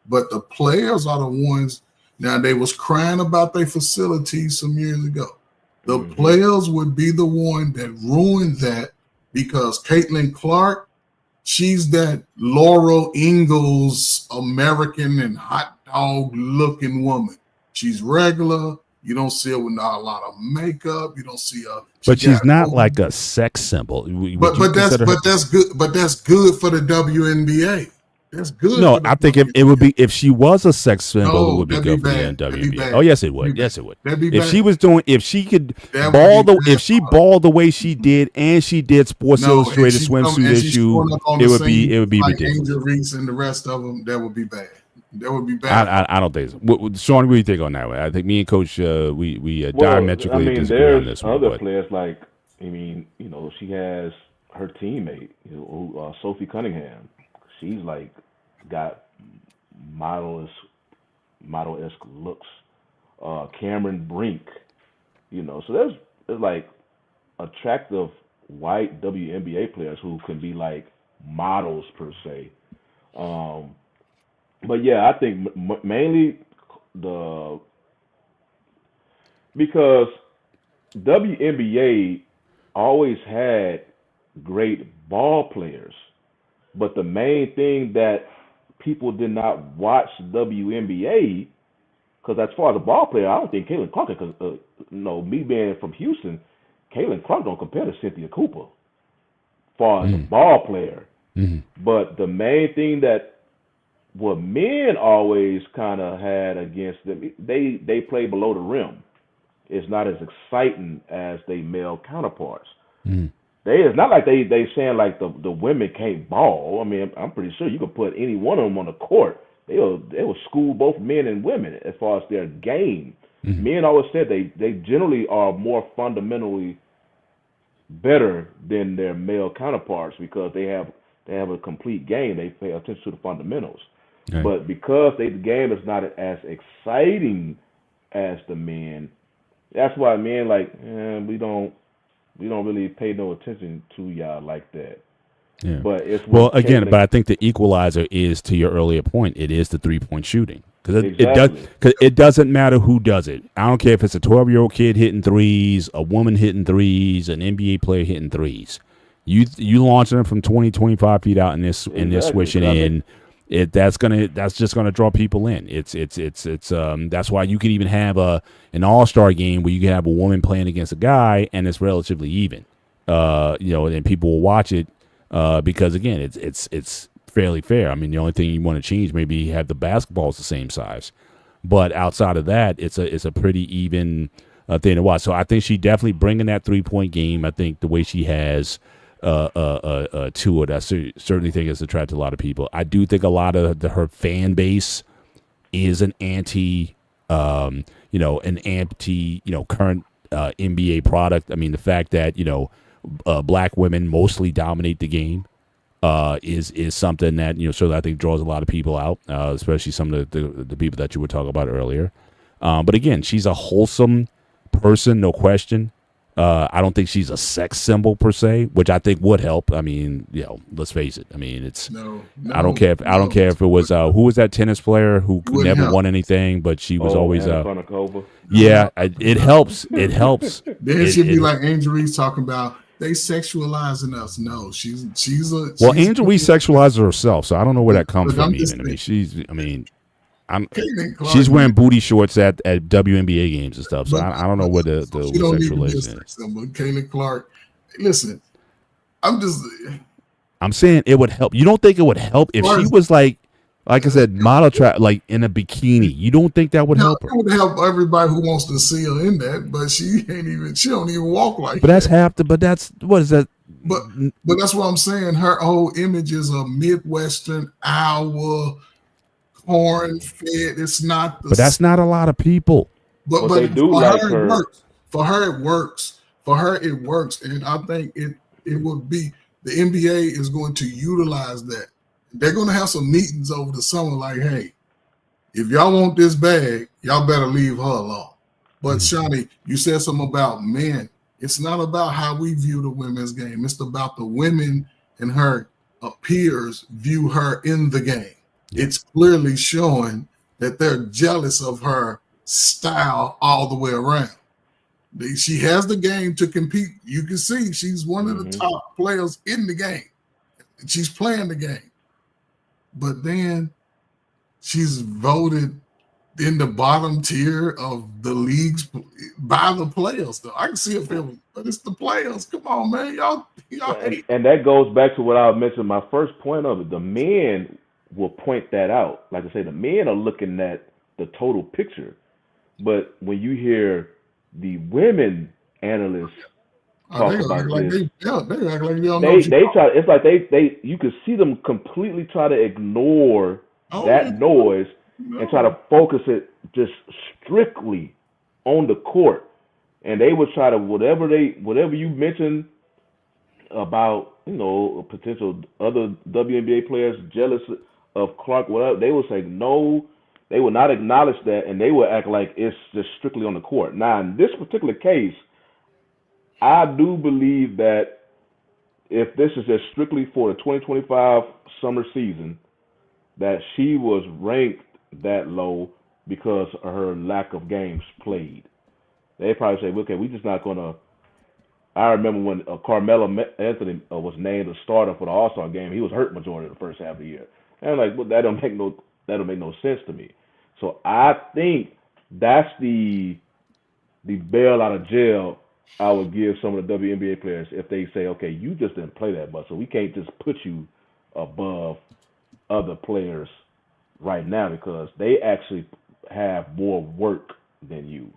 But the players are the ones, now they was crying about their facilities some years ago. The players would be the one that ruined that because Caitlin Clark, she's that Laurel Ingalls American and hot dog looking woman. She's regular. You don't see her with not a lot of makeup. You don't see her. But she's not like a sex symbol. But that's good. But that's good for the WNBA. That's good. No, I think it would be if she was a sex symbol, it would be good for the WNBA. Oh yes, it would. Yes, it would. If she was doing, if she could ball the way she did, and she did Sports Illustrated swimsuit issue, it would be like ridiculous. Angel Reese and the rest of them, that would be bad. That would be bad. I don't think so. Sean, what do you think on that one? I think me and Coach we diametrically disagree on this one. Other players like, she has her teammate, Sophie Cunningham. She's like got model-esque looks. Cameron Brink, so there's like attractive white WNBA players who can be like models per se. But yeah, I think mainly because WNBA always had great ball players, but the main thing that people did not watch WNBA, because as far as a ball player, I don't think Caitlin Clark, because me being from Houston, Caitlin Clark don't compare to Cynthia Cooper, as far as a ball player. But the main thing that what men always kind of had against them, they play below the rim. It's not as exciting as they male counterparts. It's not like they saying like the women can't ball. I mean, I'm pretty sure you could put any one of them on the court. They will school both men and women as far as their game. Men always said they generally are more fundamentally better than their male counterparts because they have a complete game. They pay attention to the fundamentals. Right. But because the game is not as exciting as the men, that's why men we don't really pay no attention to y'all like that. Yeah. But it's but I think the equalizer is, to your earlier point, it is the 3-point shooting because it doesn't matter who does it. I don't care if it's a 12-year-old kid hitting threes, a woman hitting threes, an NBA player hitting threes. You launching them from 20, 25 feet out and they're switching in. That's just gonna draw people in. It's that's why you can even have an all-star game where you can have a woman playing against a guy and it's relatively even. And people will watch it because again it's fairly fair. I mean, the only thing you want to change maybe have the basketballs the same size, but outside of that, it's a pretty even thing to watch. So I think she definitely bringing that 3-point game. I think the way she has. To it, I certainly think it's attracted a lot of people. I do think a lot of her fan base is an anti, current NBA product. I mean, the fact that black women mostly dominate the game is something that certainly I think draws a lot of people out, especially some of the people that you were talking about earlier. But again, she's a wholesome person, no question. I don't think she's a sex symbol per se, which I think would help. I mean, let's face it. I mean, it's No, I don't care if it was who was that tennis player who Wouldn't never help. won anything, but she was always Anna Kournikova. it helps. It helps. Then she'd be like Angel Reese talking about they sexualizing us. No, she's Well, Angel Reese sexualizes herself, so I don't know where that comes But I'm from. just Even Caitlin Clark, she's wearing booty shorts at WNBA games and stuff, so But- I don't know where the she don't need to be a sexualization sex is. symbol. Caitlin Clark. Listen, I'm just I'm saying it would help. You don't think it would help if she was like I said, model track like in a bikini? You don't think that would help her? It would help everybody who wants to see her in that, but she don't even walk like But that's that. half the. But that's what is that? But that's what I'm saying. Her whole image is a Midwestern Iowa corn fed. It's not the But that's not a lot of people. But They do for like her, her. it works. For her, it works. For her, it works, and I think it would be the NBA is going to utilize that. They're going to have some meetings over the summer, like, hey, if y'all want this bag, y'all better leave her alone. But Shawnee, you said something about men. It's not about how we view the women's game. It's about the women and her peers view her in the game. It's clearly showing that they're jealous of her style all the way around. She has the game to compete. You can see she's one of the top players in the game. She's playing the game. But then she's voted in the bottom tier of the leagues by the players. Though I can see it feeling, but it's the players. Come on, man. Y'all hate. And that goes back to what I mentioned, my first point of it. The men will point that out. Like I say, the men are looking at the total picture. But when you hear the women analysts talk They about act like this, they act like they don't know. they try. It's like they you can see them completely try to ignore that noise and try to focus it just strictly on the court. And they would try to whatever you mention about potential other WNBA players jealous of Clark, whatever, they would say no. They would not acknowledge that, and they would act like it's just strictly on the court. Now, in this particular case, I do believe that if this is just strictly for the 2025 summer season, that she was ranked that low because of her lack of games played. They probably say, okay, we're just not going to. I remember when Carmelo Anthony was named a starter for the All-Star game. He was hurt majority of the first half of the year. And I'm like, well, that don't make no sense to me. So I think that's the bail out of jail I would give some of the WNBA players if they say, okay, you just didn't play that much, so we can't just put you above other players right now because they actually have more work than you.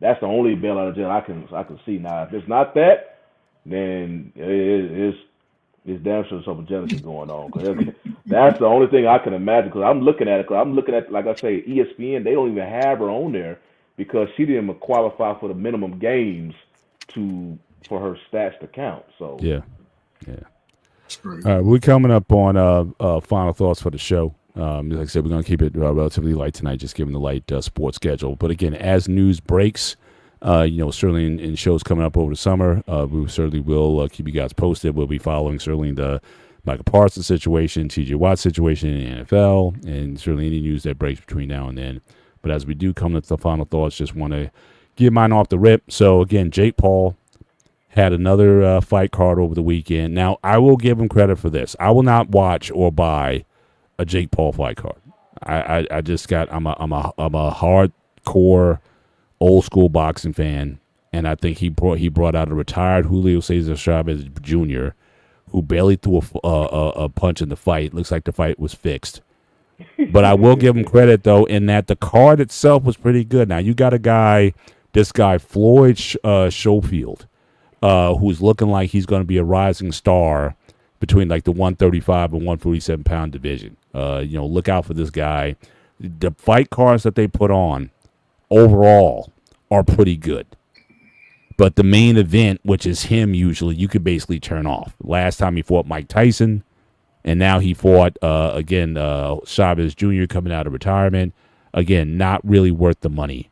That's the only bail out of jail I can see. Now, if it's not that, then it's damn sure some jealousy going on. 'Cause that's the only thing I can imagine. Because I'm looking at it. Like I say, ESPN. They don't even have her on there because she didn't even qualify for the minimum games for her stats to count. So Yeah. That's crazy. All right, we're coming up on final thoughts for the show. Like I said, we're going to keep it relatively light tonight, just given the light sports schedule. But again, as news breaks, certainly in shows coming up over the summer, we certainly will keep you guys posted. We'll be following certainly the Michael Parsons situation, T.J. Watt situation in the NFL, and certainly any news that breaks between now and then. But as we do come to the final thoughts, just want to get mine off the rip. So again, Jake Paul had another fight card over the weekend. Now, I will give him credit for this. I will not watch or buy a Jake Paul fight card. I'm a hardcore old school boxing fan, and I think he brought out a retired Julio Cesar Chavez Jr. who barely threw a punch in the fight. Looks like the fight was fixed. But I will give him credit though in that the card itself was pretty good. Now you got this guy Floyd Schofield, who's looking like he's going to be a rising star between like the 135 and 147 pound division. Look out for this guy. The fight cards that they put on overall are pretty good. But the main event, which is him usually, you could basically turn off. Last time he fought Mike Tyson, and now he fought, Chavez Jr. coming out of retirement. Again, not really worth the money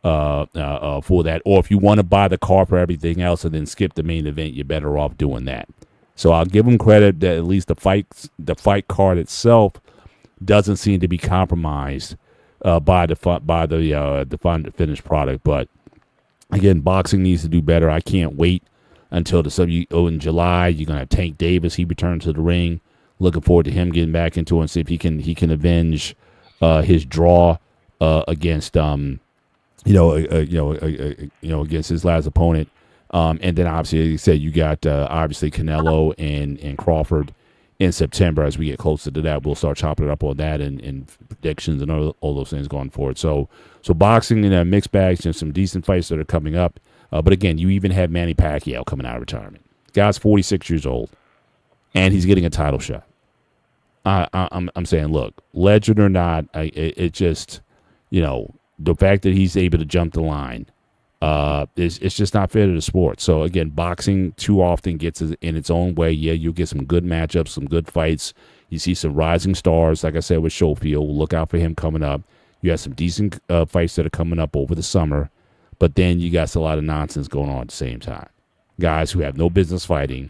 for that. Or if you want to buy the car for everything else and then skip the main event, you're better off doing that. So I'll give him credit that at least the fight card itself doesn't seem to be compromised by the finished product. But again, boxing needs to do better. I can't wait until in July. You're gonna have Tank Davis. He returned to the ring. Looking forward to him getting back into it and see if he can avenge his draw against against his last opponent. And then obviously, like you said, you got obviously Canelo and Crawford in September. As we get closer to that, we'll start chopping it up on that and predictions and all those things going forward. So boxing in a mixed bag, and some decent fights that are coming up. But again, you even have Manny Pacquiao coming out of retirement. Guy's 46 years old, and he's getting a title shot. I'm saying, look, legend or not, it just, the fact that he's able to jump the line, it's just not fair to the sport. So again, boxing too often gets in its own way. Yeah, you'll get some good matchups, some good fights. You see some rising stars, like I said with Schofield. Look out for him coming up. You have some decent fights that are coming up over the summer, but then you got a lot of nonsense going on at the same time. Guys who have no business fighting,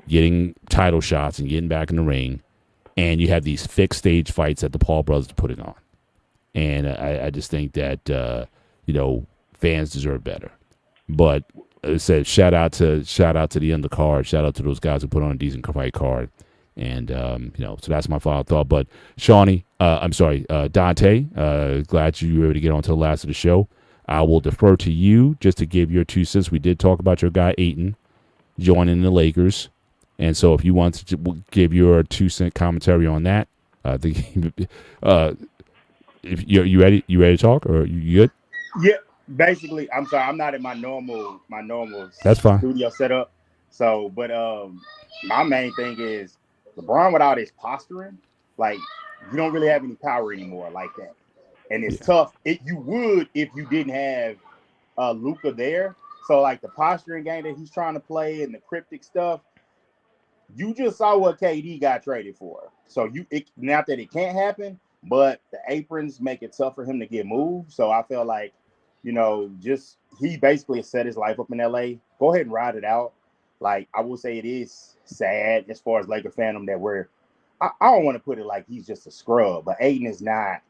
getting title shots and getting back in the ring, and you have these fixed stage fights that the Paul brothers are putting on. And I just think that fans deserve better. But as I said, shout out to the undercard, shout out to those guys who put on a decent fight card. And so that's my final thought. But Dante, glad you were able to get on to the last of the show. I will defer to you just to give your 2 cents. We did talk about your guy Ayton joining the Lakers, and so if you want to give your 2-cent commentary on that, I think if you ready to talk, or you good? Yeah, basically, I'm sorry, I'm not in my normal That's fine. studio setup. So, but my main thing is LeBron without his posturing, like you don't really have any power anymore like that. And it's tough. You would if you didn't have Luka there. So like the posturing game that he's trying to play and the cryptic stuff, you just saw what KD got traded for. So not that it can't happen, but the aprons make it tough for him to get moved. So I feel like, he basically set his life up in LA. Go ahead and ride it out. Like I will say it is sad as far as Laker fandom that I don't want to put it like he's just a scrub, but Ayton is not.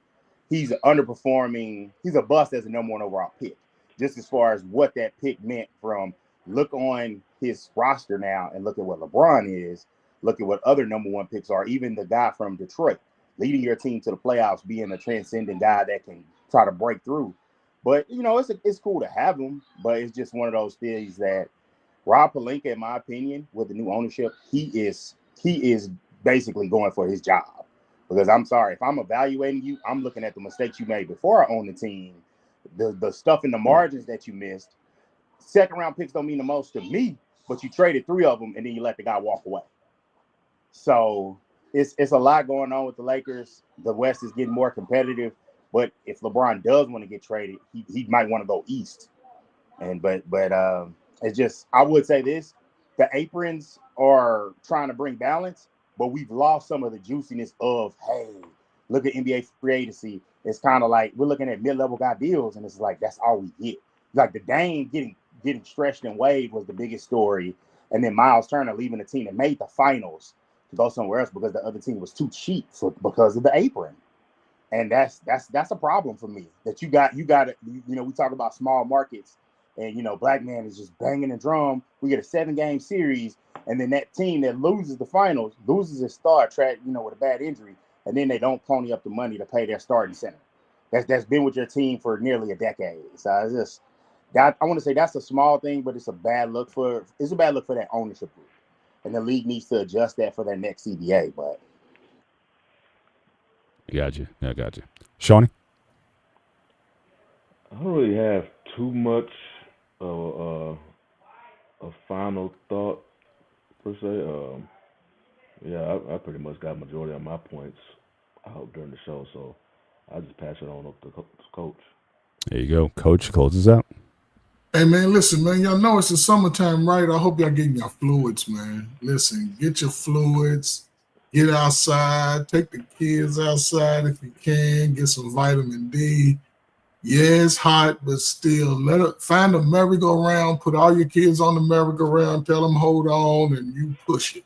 He's underperforming. He's a bust as a number 1 overall pick. Just as far as what that pick meant from look on his roster now and look at what LeBron is, look at what other number 1 picks are, even the guy from Detroit, leading your team to the playoffs, being a transcendent guy that can try to break through. But, it's cool to have him, but it's just one of those things that Rob Pelinka, in my opinion, with the new ownership, he is basically going for his job. Because I'm sorry, if I'm evaluating you, I'm looking at the mistakes you made before I owned the team, the stuff in the margins that you missed. Second round picks don't mean the most to me, but you traded 3 of them and then you let the guy walk away. So it's a lot going on with the Lakers. The West is getting more competitive, but if LeBron does want to get traded, he might want to go east. But it's just, I would say this: the aprons are trying to bring balance. But we've lost some of the juiciness of, hey, look at NBA free agency. It's kind of like we're looking at mid-level guy deals, and it's like that's all we get. Like the Dame getting stretched and waived was the biggest story, and then Miles Turner leaving the team that made the finals to go somewhere else because the other team was too cheap because of the apron, and that's a problem for me. That you got to we talk about small markets, and Black Man is just banging the drum. We get a 7-game series. And then that team that loses the finals loses its star with a bad injury, and then they don't pony up the money to pay their starting center. That's been with your team for nearly a decade. So it's just that I want to say that's a small thing, but it's a bad look for that ownership group, and the league needs to adjust that for their next CBA. But I got you, Shawnee. I don't really have too much of a final thought. Per se, I pretty much got majority of my points out during the show, so I just pass it on up to Coach. There you go, Coach. Closes out. Hey man, listen, man. Y'all know it's the summertime, right? I hope y'all getting your fluids, man. Listen, get your fluids. Get outside. Take the kids outside if you can. Get some vitamin D. Yeah, it's hot, but still, find a merry-go-round, put all your kids on the merry-go-round, tell them hold on, and you push it.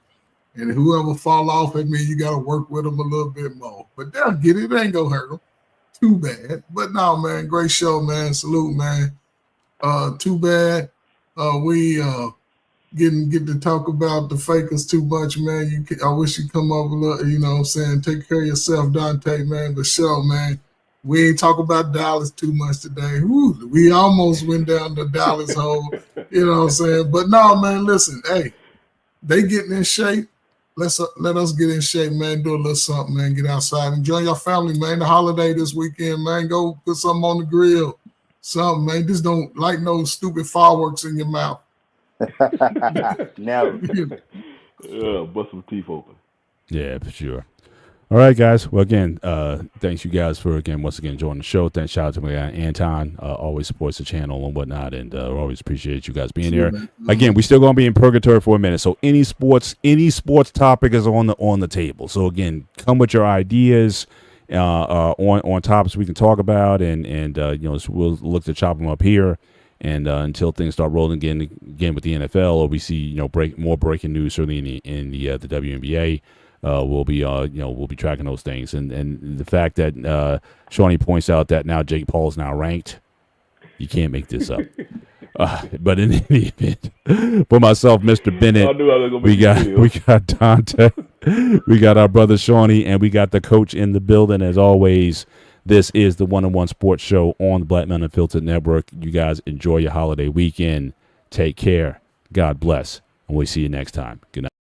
And whoever fall off, I mean, you got to work with them a little bit more. But they'll get it. It ain't going to hurt them. Too bad. But no, man, great show, man. Salute, man. Too bad we get to talk about the Fakers too much, man. I wish you come up a little, you know what I'm saying? Take care of yourself, Dante, man. But sure, man. We ain't talk about Dallas too much today. Woo, we almost went down the Dallas hole, you know what I'm saying? But no, man, listen, hey, they getting in shape. Let us get in shape, man. Do a little something, man. Get outside. Enjoy your family, man. The holiday this weekend, man. Go put something on the grill. Something, man. Just don't like no stupid fireworks in your mouth. Never. Bust some teeth open. Yeah, for sure. All right, guys. Well, again, thanks you guys for once again joining the show. Thanks, shout out to my guy Anton. Always supports the channel and whatnot, and always appreciate you guys being here. Again, we still gonna be in purgatory for a minute, so any sports topic is on the table. So again, come with your ideas on topics we can talk about, and we'll look to chop them up here. And until things start rolling again with the NFL, or we see more breaking news certainly in the WNBA. We'll be tracking those things, and the fact that Shawnee points out that now Jake Paul's now ranked, you can't make this up. But in any event, for myself, Mr. Bennett, we got Dante, we got our brother Shawnee, and we got the coach in the building as always. This is the One-on-One Sports Show on the Black Men Unfiltered Network. You guys enjoy your holiday weekend. Take care. God bless, and we'll see you next time. Good night.